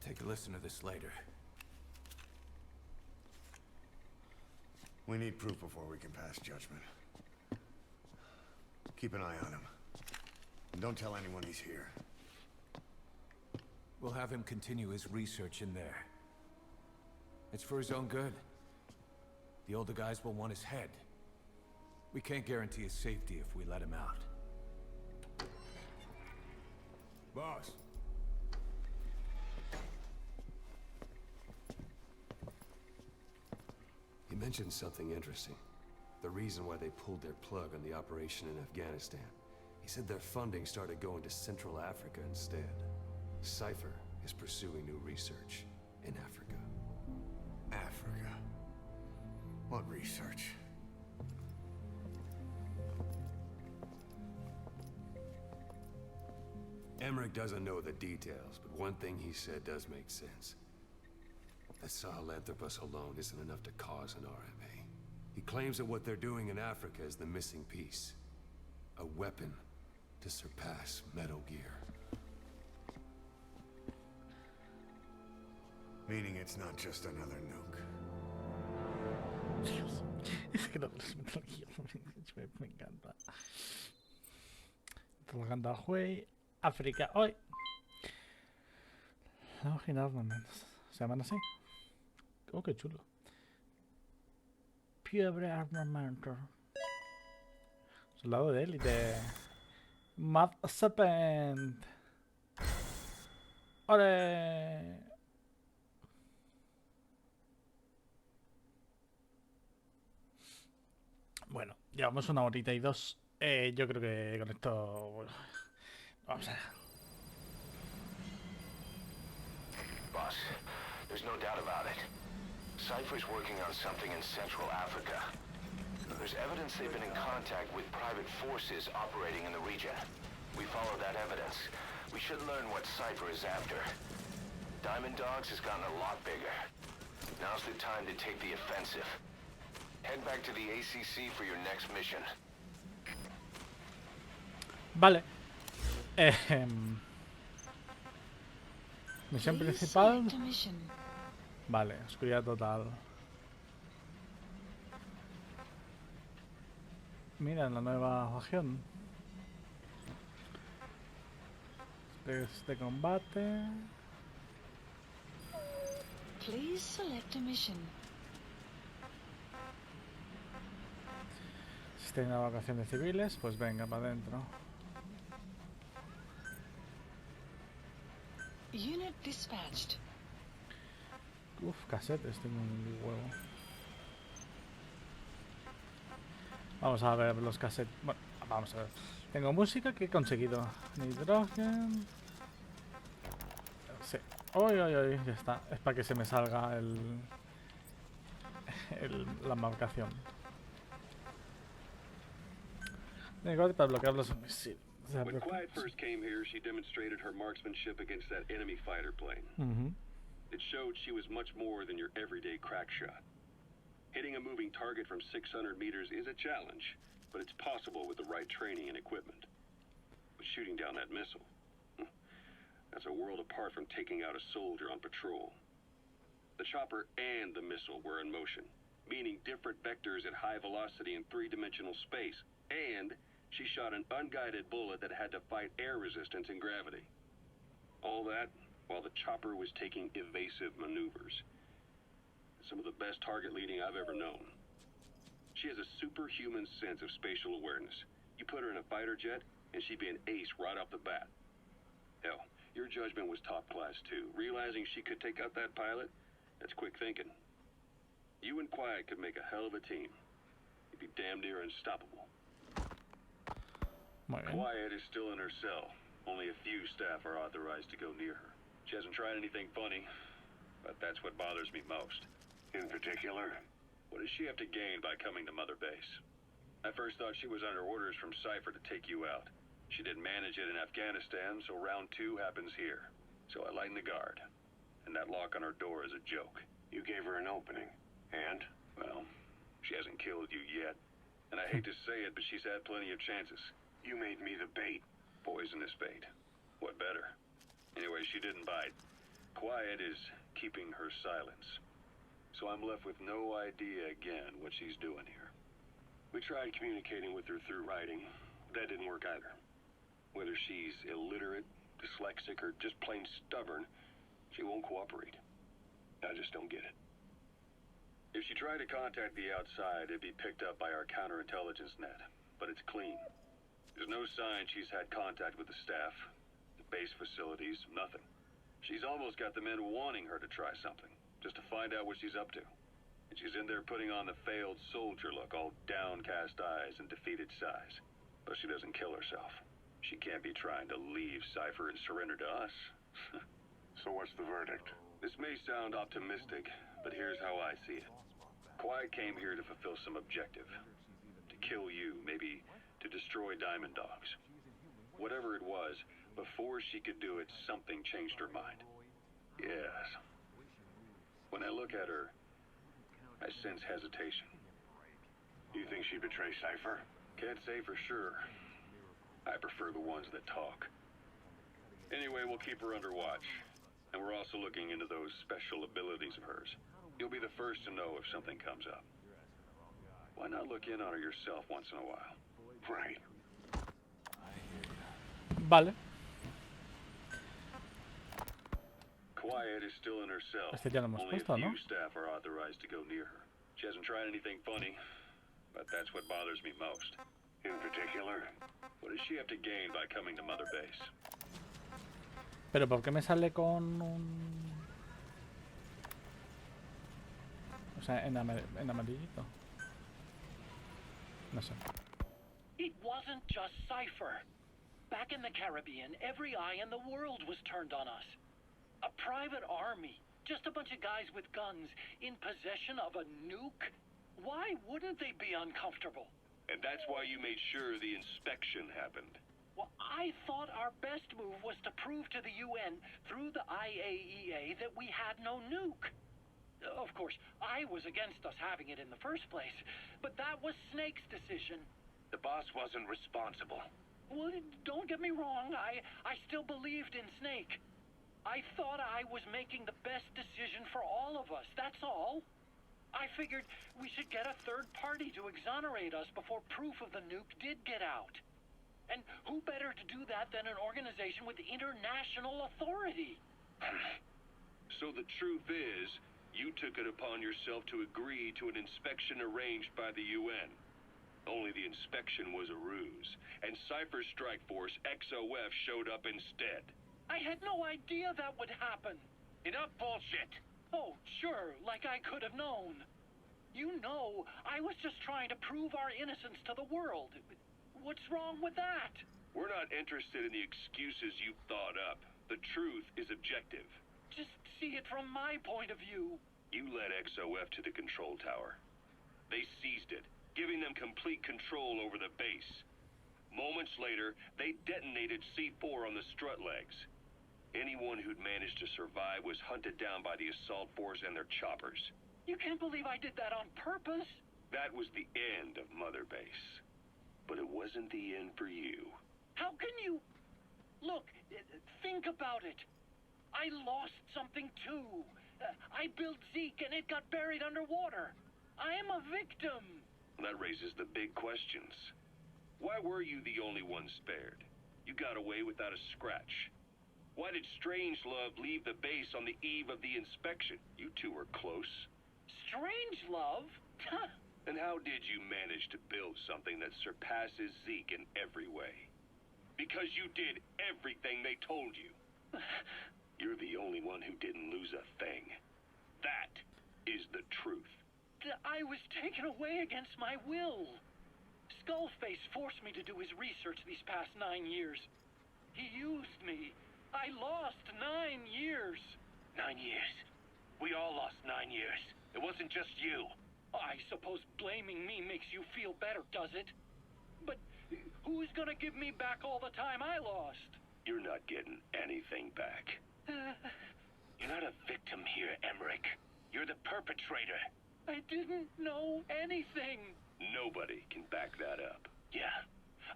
Take a listen to this later. We need proof before we can pass judgment. Keep an eye on him. And don't tell anyone he's here. We'll have him continue his research in there. It's for his own good. The older guys will want his head. We can't guarantee his safety if we let him out. Boss. He mentioned something interesting. The reason why they pulled their plug on the operation in Afghanistan. He said their funding started going to Central Africa instead. Cypher is pursuing new research in Africa. Africa. What research? Emmerich doesn't know the details, but one thing he said does make sense. That Sahelanthropus alone isn't enough to cause an RMA. He claims that what they're doing in Africa is the missing piece. A weapon to surpass Metal Gear. Meaning it's not just another nuke. Es que no me encanta. Trabajando a Huey, África, hoy. La página armamentos. ¿Se llaman así? Oh, qué chulo. Fiebre armamento. Soldado de élite. Mad Serpent. ¡Ole! Bueno, llevamos 1 horita y 2. Yo creo que con esto... Bueno, vamos allá. Boss, there's no doubt about it. Cypher's working on something in Central Africa. There's evidence they've been in contact with private forces operating in the region. We follow that evidence. We should learn what Cypher is after. Diamond Dogs has gotten a lot bigger. Now's the time to take the offensive. Head back to the ACC for your next mission. Vale. Misión principal. Vale, oscuridad total. Mira, la nueva región. De combate. Please select a mission. Sistema de evacuación de civiles, pues venga, para adentro. Unit dispatched. Uf, casetes, tengo un huevo. Vamos a ver los cassettes. Bueno, vamos a ver. Tengo música que he conseguido. Nitrógeno. Sí. Uy, uy, uy, ya está. Es para que se me salga la marcación. Tengo para bloquear los misiles. When Quiet first came here, she demonstrated her marksmanship against that enemy fighter plane. It showed she was much more than your everyday crack shot. Hitting a moving target from 600 meters is a challenge, but it's possible with the right training and equipment. But shooting down that missile, that's a world apart from taking out a soldier on patrol. The chopper and the missile were in motion, meaning different vectors at high velocity in three-dimensional space, and she shot an unguided bullet that had to fight air resistance and gravity. All that while the chopper was taking evasive maneuvers. Some of the best target leading I've ever known. She has a superhuman sense of spatial awareness. You put her in a fighter jet, and she'd be an ace right off the bat. Hell, your judgment was top class too. Realizing she could take out that pilot, that's quick thinking. You and Quiet could make a hell of a team. You'd be damn near unstoppable. Quiet is still in her cell. Only a few staff are authorized to go near her. She hasn't tried anything funny, but that's what bothers me most. In particular? What does she have to gain by coming to Mother Base? I first thought she was under orders from Cypher to take you out. She didn't manage it in Afghanistan, so round 2 happens here. So I lighten the guard. And that lock on her door is a joke. You gave her an opening. And? Well, she hasn't killed you yet. And I hate to say it, but she's had plenty of chances. You made me the bait. Poisonous bait. What better? Anyway, she didn't bite. Quiet is keeping her silence. So I'm left with no idea again what she's doing here. We tried communicating with her through writing. That didn't work either. Whether she's illiterate, dyslexic, or just plain stubborn, she won't cooperate. I just don't get it. If she tried to contact the outside, it'd be picked up by our counterintelligence net, but it's clean. There's no sign she's had contact with the staff, the base facilities, nothing. She's almost got the men wanting her to try something, just to find out what she's up to. And she's in there putting on the failed soldier look, all downcast eyes and defeated sighs. But she doesn't kill herself. She can't be trying to leave Cypher and surrender to us. So what's the verdict? This may sound optimistic, but here's how I see it. Quiet came here to fulfill some objective. To kill you, maybe to destroy Diamond Dogs. Whatever it was, before she could do it, something changed her mind. Yes. When I look at her, I sense hesitation. You think she'd betray Cypher? Can't say for sure. I prefer the ones that talk. Anyway, we'll keep her under watch. And we're also looking into those special abilities of hers. You'll be the first to know if something comes up. Why not look in on her yourself once in a while? Right. Vale. Quiet is still in her cell. Este ya lo hemos Only puesto, a few ¿no? staff are authorized to go near her. She hasn't tried anything funny, but that's what bothers me most. In particular? What does she have to gain by coming to Mother Base? Pero ¿por qué me sale con un... O sea, en amarillito? No sé. It wasn't just Cypher. Back in the Caribbean, every eye in the world was turned on us. A private army, just a bunch of guys with guns, in possession of a nuke? Why wouldn't they be uncomfortable? And that's why you made sure the inspection happened. Well, I thought our best move was to prove to the UN through the IAEA that we had no nuke. Of course, I was against us having it in the first place, but that was Snake's decision. The boss wasn't responsible. Well, don't get me wrong, I still believed in Snake. I thought I was making the best decision for all of us, that's all. I figured we should get a third party to exonerate us before proof of the nuke did get out. And who better to do that than an organization with international authority? So the truth is, you took it upon yourself to agree to an inspection arranged by the UN. Only the inspection was a ruse, and Cypher's strike force, XOF, showed up instead. I had no idea that would happen. Enough bullshit. Oh, sure, like I could have known. You know, I was just trying to prove our innocence to the world. What's wrong with that? We're not interested in the excuses you thought up. The truth is objective. Just see it from my point of view. You led XOF to the control tower. They seized it, giving them complete control over the base. Moments later, they detonated C4 on the strut legs. Anyone who'd managed to survive was hunted down by the assault force and their choppers. You can't believe I did that on purpose. That was the end of Mother Base. But it wasn't the end for you. How can you... Look, think about it. I lost something too. I built Zeke and it got buried underwater. I am a victim. That raises the big questions. Why were you the only one spared? You got away without a scratch. Why did Strangelove leave the base on the eve of the inspection? You two were close. Strangelove? And how did you manage to build something that surpasses Zeke in every way? Because you did everything they told you. You're the only one who didn't lose a thing. That is the truth. I was taken away against my will. Skullface forced me to do his research these past 9 years. He used me. I lost 9 years. 9 years. We all lost 9 years. It wasn't just you. I suppose blaming me makes you feel better, does it? But who's gonna give me back all the time I lost? You're not getting anything back. You're not a victim here, Emmerich. You're the perpetrator. I didn't know anything. Nobody can back that up. Yeah,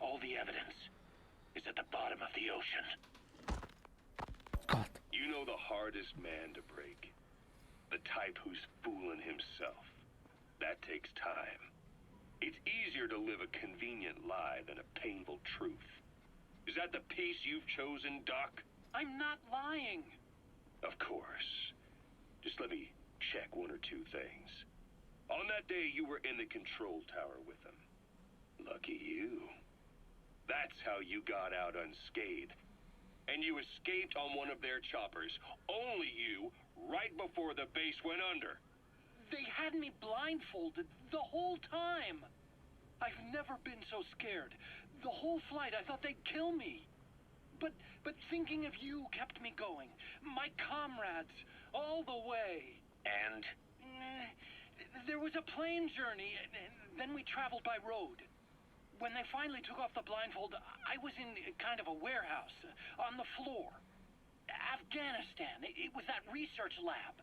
all the evidence is at the bottom of the ocean. God. You know the hardest man to break. The type who's fooling himself. That takes time. It's easier to live a convenient lie than a painful truth. Is that the piece you've chosen, Doc? I'm not lying. Of course. Just let me check one or two things. On that day, you were in the control tower with them. Lucky you. That's how you got out unscathed. And you escaped on one of their choppers. Only you, right before the base went under. They had me blindfolded the whole time. I've never been so scared. The whole flight, I thought they'd kill me. But thinking of you kept me going. My comrades, all the way. And? There was a plane journey, then we traveled by road. When they finally took off the blindfold, I was in kind of a warehouse, on the floor. Afghanistan, it was that research lab.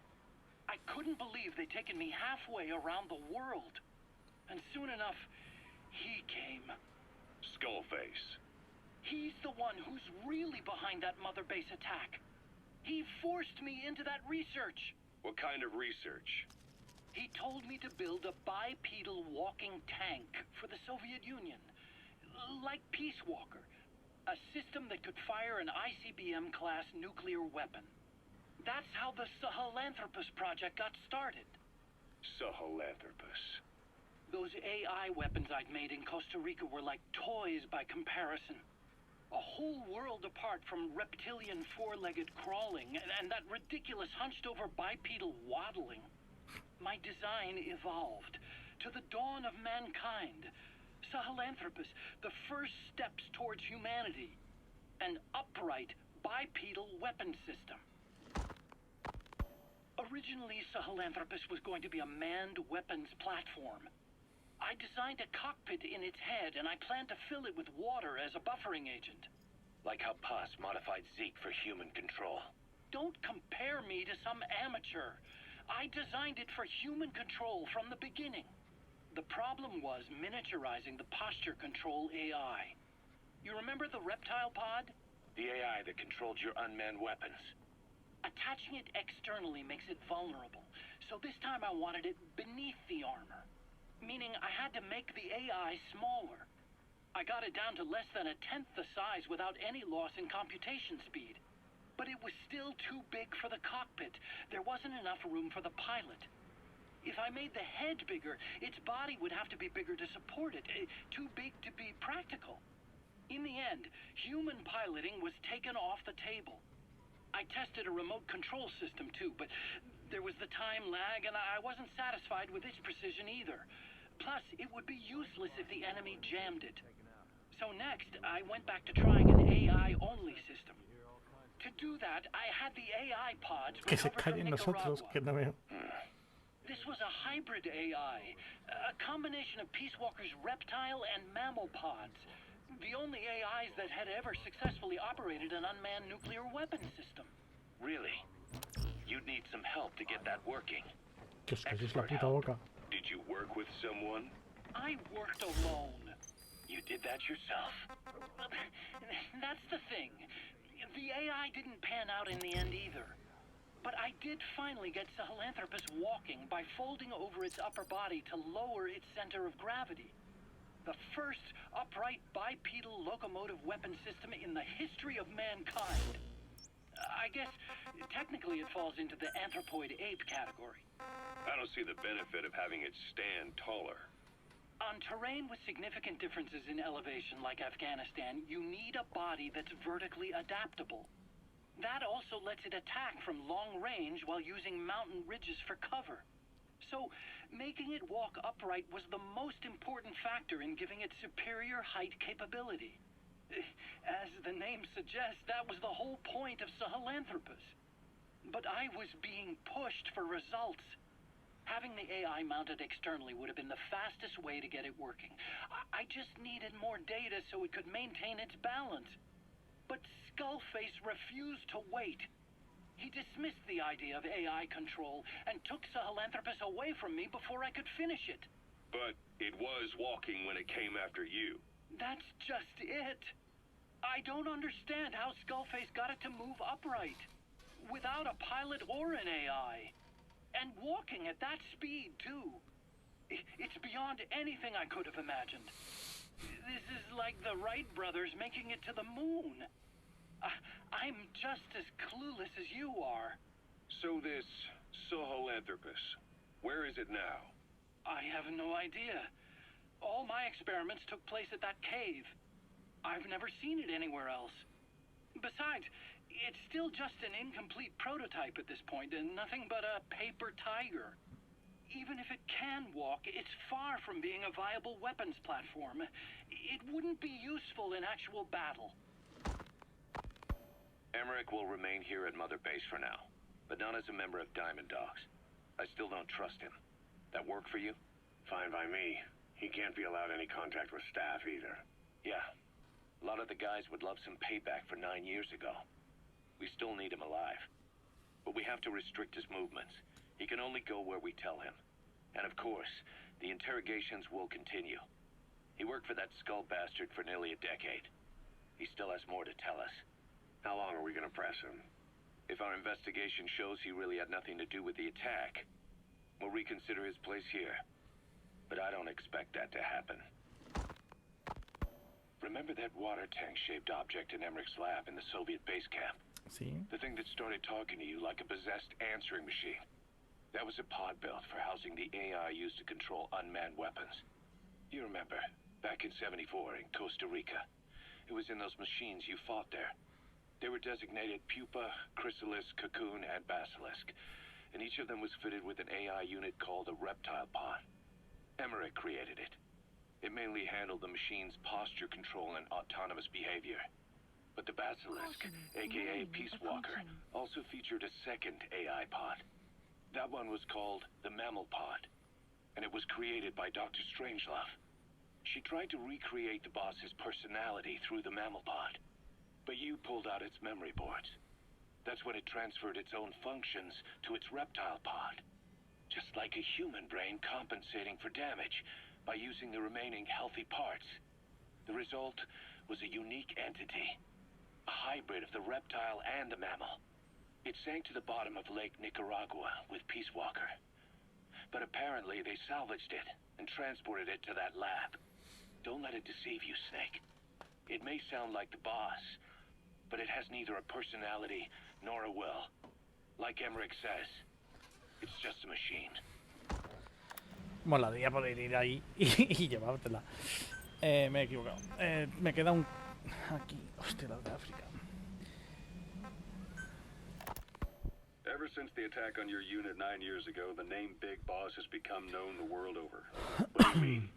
I couldn't believe they'd taken me halfway around the world. And soon enough, he came. Skullface. He's the one who's really behind that mother base attack. He forced me into that research. What kind of research? He told me to build a bipedal walking tank for the Soviet Union. Like Peace Walker. A system that could fire an ICBM-class nuclear weapon. That's how the Sahelanthropus project got started. Sahelanthropus. Those AI weapons I'd made in Costa Rica were like toys by comparison. A whole world apart from reptilian four-legged crawling and that ridiculous hunched-over bipedal waddling. My design evolved to the dawn of mankind. Sahelanthropus, the first steps towards humanity. An upright bipedal weapon system. Originally, Sahelanthropus was going to be a manned weapons platform. I designed a cockpit in its head, and I planned to fill it with water as a buffering agent. Like how Paz modified Zeke for human control. Don't compare me to some amateur. I designed it for human control from the beginning. The problem was miniaturizing the posture control AI. You remember the reptile pod? The AI that controlled your unmanned weapons. Attaching it externally makes it vulnerable, so this time I wanted it beneath the armor. Meaning I had to make the AI smaller. I got it down to less than a tenth the size without any loss in computation speed. But it was still too big for the cockpit. There wasn't enough room for the pilot. If I made the head bigger, its body would have to be bigger to support it. Too big to be practical. In the end, human piloting was taken off the table. I tested a remote control system too, but there was the time lag and I wasn't satisfied with its precision either. Plus, it would be useless if the enemy jammed it. So next, I went back to trying an AI-only system. To do that, I had the AI pods Que se recovered from callen nosotros, Nicaragua. que no veo. This was a hybrid AI, a combination of Peace Walker's reptile and mammal pods. The only AIs that had ever successfully operated an unmanned nuclear weapon system. Really? You'd need some help to get that working. Que os calléis la puta boca. Did you work with someone? I worked alone. You did that yourself? That's the thing. The AI didn't pan out in the end either. But I did finally get Sahelanthropus walking by folding over its upper body to lower its center of gravity. The first upright bipedal locomotive weapon system in the history of mankind. I guess technically it falls into the anthropoid ape category. I don't see the benefit of having it stand taller. On terrain with significant differences in elevation like Afghanistan, you need a body that's vertically adaptable. That also lets it attack from long range while using mountain ridges for cover. So, making it walk upright was the most important factor in giving it superior height capability. As the name suggests, that was the whole point of Sahelanthropus. But I was being pushed for results. Having the AI mounted externally would have been the fastest way to get it working. I just needed more data so it could maintain its balance. But Skullface refused to wait. He dismissed the idea of AI control and took Sahelanthropus away from me before I could finish it. But it was walking when it came after you. That's just it. I don't understand how Skullface got it to move upright, without a pilot or an AI. And walking at that speed, too. It's beyond anything I could have imagined. This is like the Wright brothers making it to the moon. I'm just as clueless as you are. So this Sahelanthropus, where is it now? I have no idea. All my experiments took place at that cave. I've never seen it anywhere else. Besides, it's still just an incomplete prototype at this point, and nothing but a paper tiger. Even if it can walk, it's far from being a viable weapons platform. It wouldn't be useful in actual battle. Emmerich will remain here at Mother Base for now, but not as a member of Diamond Dogs. I still don't trust him. That work for you? Fine by me. He can't be allowed any contact with staff either. Yeah. A lot of the guys would love some payback for 9 years ago. We still need him alive. But we have to restrict his movements. He can only go where we tell him. And of course, the interrogations will continue. He worked for that skull bastard for nearly a decade. He still has more to tell us. How long are we gonna press him? If our investigation shows he really had nothing to do with the attack, we'll reconsider his place here. But I don't expect that to happen. Remember that water tank-shaped object in Emmerich's lab in the Soviet base camp? Sí. The thing that started talking to you like a possessed answering machine. That was a pod built for housing the AI used to control unmanned weapons. You remember, back in '74 in Costa Rica. It was in those machines you fought there. They were designated Pupa, Chrysalis, Cocoon, and Basilisk, and each of them was fitted with an AI unit called a reptile pod. Emmerich created it. It mainly handled the machine's posture control and autonomous behavior. But the Basilisk, aka Peace Walker, also featured a second AI pod. That one was called the Mammal Pod, and it was created by Dr. Strangelove. She tried to recreate the boss's personality through the Mammal Pod, but you pulled out its memory boards. That's when it transferred its own functions to its reptile pod. Just like a human brain compensating for damage by using the remaining healthy parts. The result was a unique entity, a hybrid of the reptile and the mammal. It sank to the bottom of Lake Nicaragua with Peace Walker. But apparently they salvaged it and transported it to that lab. Don't let it deceive you, Snake. It may sound like the boss, but it has neither a personality nor a will. Like Emmerich says, it's just a machine. Molaría poder ir ahí y llevártela. Me he equivocado. Me queda un... Aquí. Hostia, la de África. Ever since the attack on your unit 9 years ago, the name Big Boss has become known the world over. What do you mean?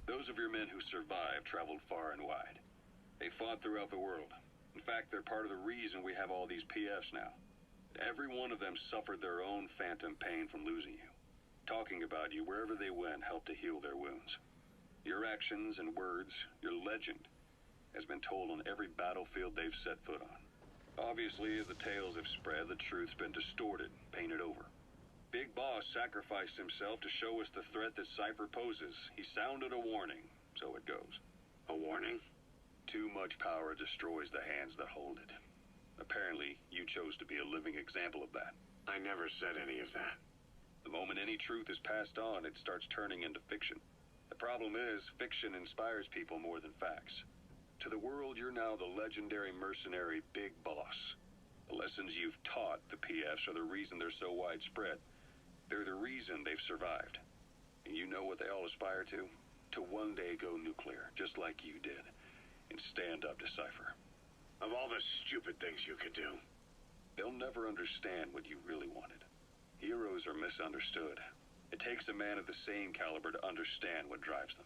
Those of your men who survived traveled far and wide. They fought throughout the world. In fact, they're part of the reason we have all these PFs now. Every one of them suffered their own phantom pain from losing you. Talking about you wherever they went helped to heal their wounds. Your actions and words, your legend, has been told on every battlefield they've set foot on. Obviously, as the tales have spread, the truth's been distorted, painted over. Big Boss sacrificed himself to show us the threat that Cypher poses. He sounded a warning, so it goes. A warning? Too much power destroys the hands that hold it. Apparently, you chose to be a living example of that. I never said any of that. The moment any truth is passed on, it starts turning into fiction. The problem is, fiction inspires people more than facts. To the world, you're now the legendary mercenary Big Boss. The lessons you've taught the PFs are the reason they're so widespread. They're the reason they've survived. And you know what they all aspire to? To one day go nuclear, just like you did, and stand up to Cypher. Of all the stupid things you could do. They'll never understand what you really wanted. Heroes are misunderstood. It takes a man of the same caliber to understand what drives them.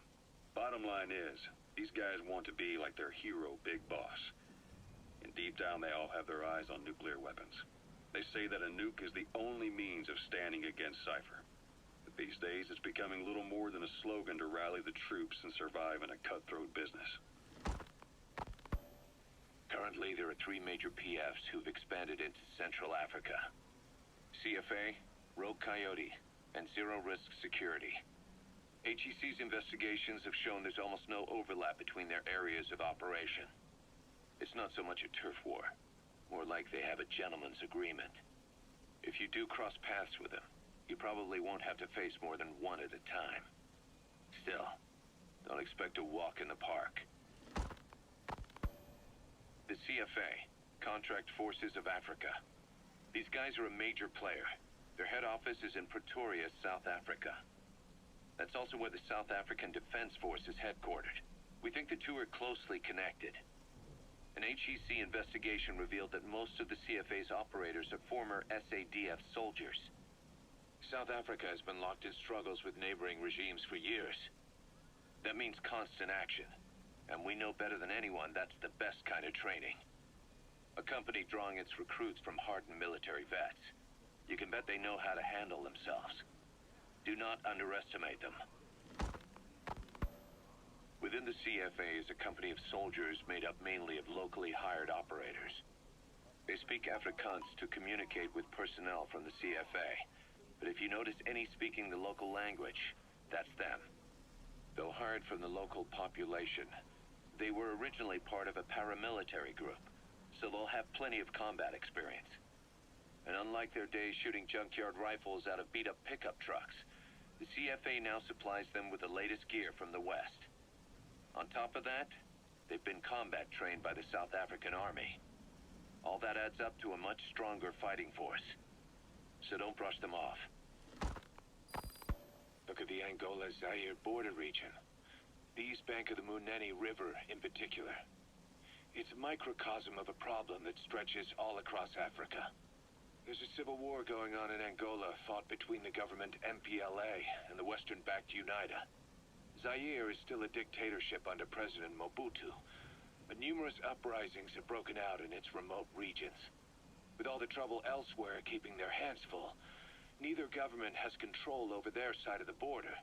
Bottom line is, these guys want to be like their hero, Big Boss. And deep down, they all have their eyes on nuclear weapons. They say that a nuke is the only means of standing against Cypher. But these days, it's becoming little more than a slogan to rally the troops and survive in a cutthroat business. Currently, there are 3 major PFs who've expanded into Central Africa. CFA, Rogue Coyote, and Zero Risk Security. HEC's investigations have shown there's almost no overlap between their areas of operation. It's not so much a turf war, more like they have a gentleman's agreement. If you do cross paths with them, you probably won't have to face more than one at a time. Still, don't expect a walk in the park. The CFA, Contract Forces of Africa. These guys are a major player. Their head office is in Pretoria, South Africa. That's also where the South African Defense Force is headquartered. We think the two are closely connected. An HEC investigation revealed that most of the CFA's operators are former SADF soldiers. South Africa has been locked in struggles with neighboring regimes for years. That means constant action. And we know better than anyone that's the best kind of training. A company drawing its recruits from hardened military vets. You can bet they know how to handle themselves. Do not underestimate them. Within the CFA is a company of soldiers made up mainly of locally hired operators. They speak Afrikaans to communicate with personnel from the CFA. But if you notice any speaking the local language, that's them. Though hired from the local population, they were originally part of a paramilitary group, so they'll have plenty of combat experience. And unlike their days shooting junkyard rifles out of beat-up pickup trucks, the CFA now supplies them with the latest gear from the West. On top of that, they've been combat trained by the South African Army. All that adds up to a much stronger fighting force. So don't brush them off. Look at the Angola-Zaire border region. The East Bank of the Munene River in particular. It's a microcosm of a problem that stretches all across Africa. There's a civil war going on in Angola, fought between the government MPLA and the Western-backed UNITA. Zaire is still a dictatorship under President Mobutu, but numerous uprisings have broken out in its remote regions. With all the trouble elsewhere keeping their hands full, neither government has control over their side of the border.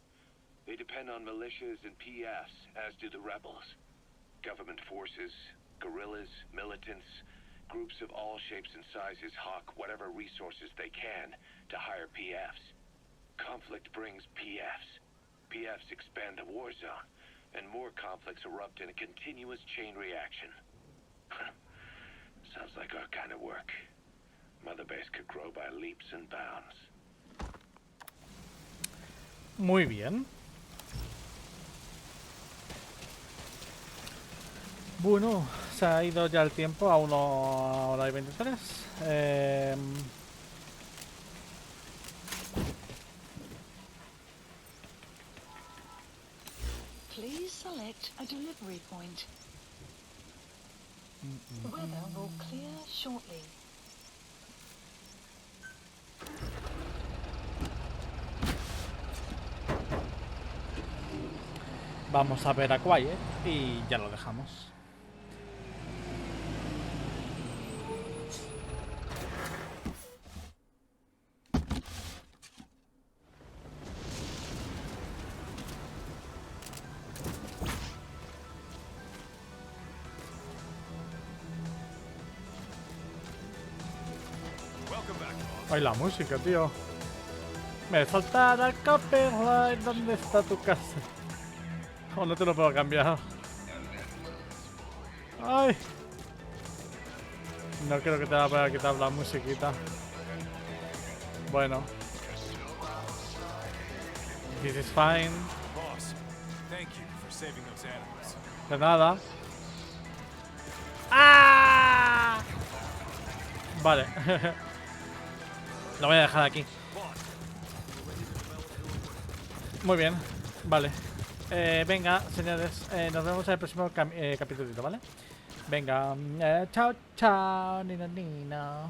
They depend on militias and PFs, as do the rebels. Government forces, guerrillas, militants, groups of all shapes and sizes hawk whatever resources they can to hire PFs. Conflict brings PFs. PFs expand the war zone, and more conflicts erupt in a continuous chain reaction. Sounds like our kind of work. Mother Base could grow by leaps and bounds. Muy bien. Bueno, se ha ido ya el tiempo a 1:23. Please select a delivery point. Weather will clear shortly. Vamos a ver a Quiet y ya lo dejamos. Ay, la música, tío. Me saltará el copyright. ¿Dónde está tu casa? Oh, no te lo puedo cambiar. Ay. No creo que te va a poder quitar la musiquita. Bueno. This is fine. De nada. ¡Ah! Vale. Lo voy a dejar aquí. Muy bien. Vale. Venga, señores. Nos vemos en el próximo capítulo, ¿vale? Venga. Chao, chao. Nina, nina.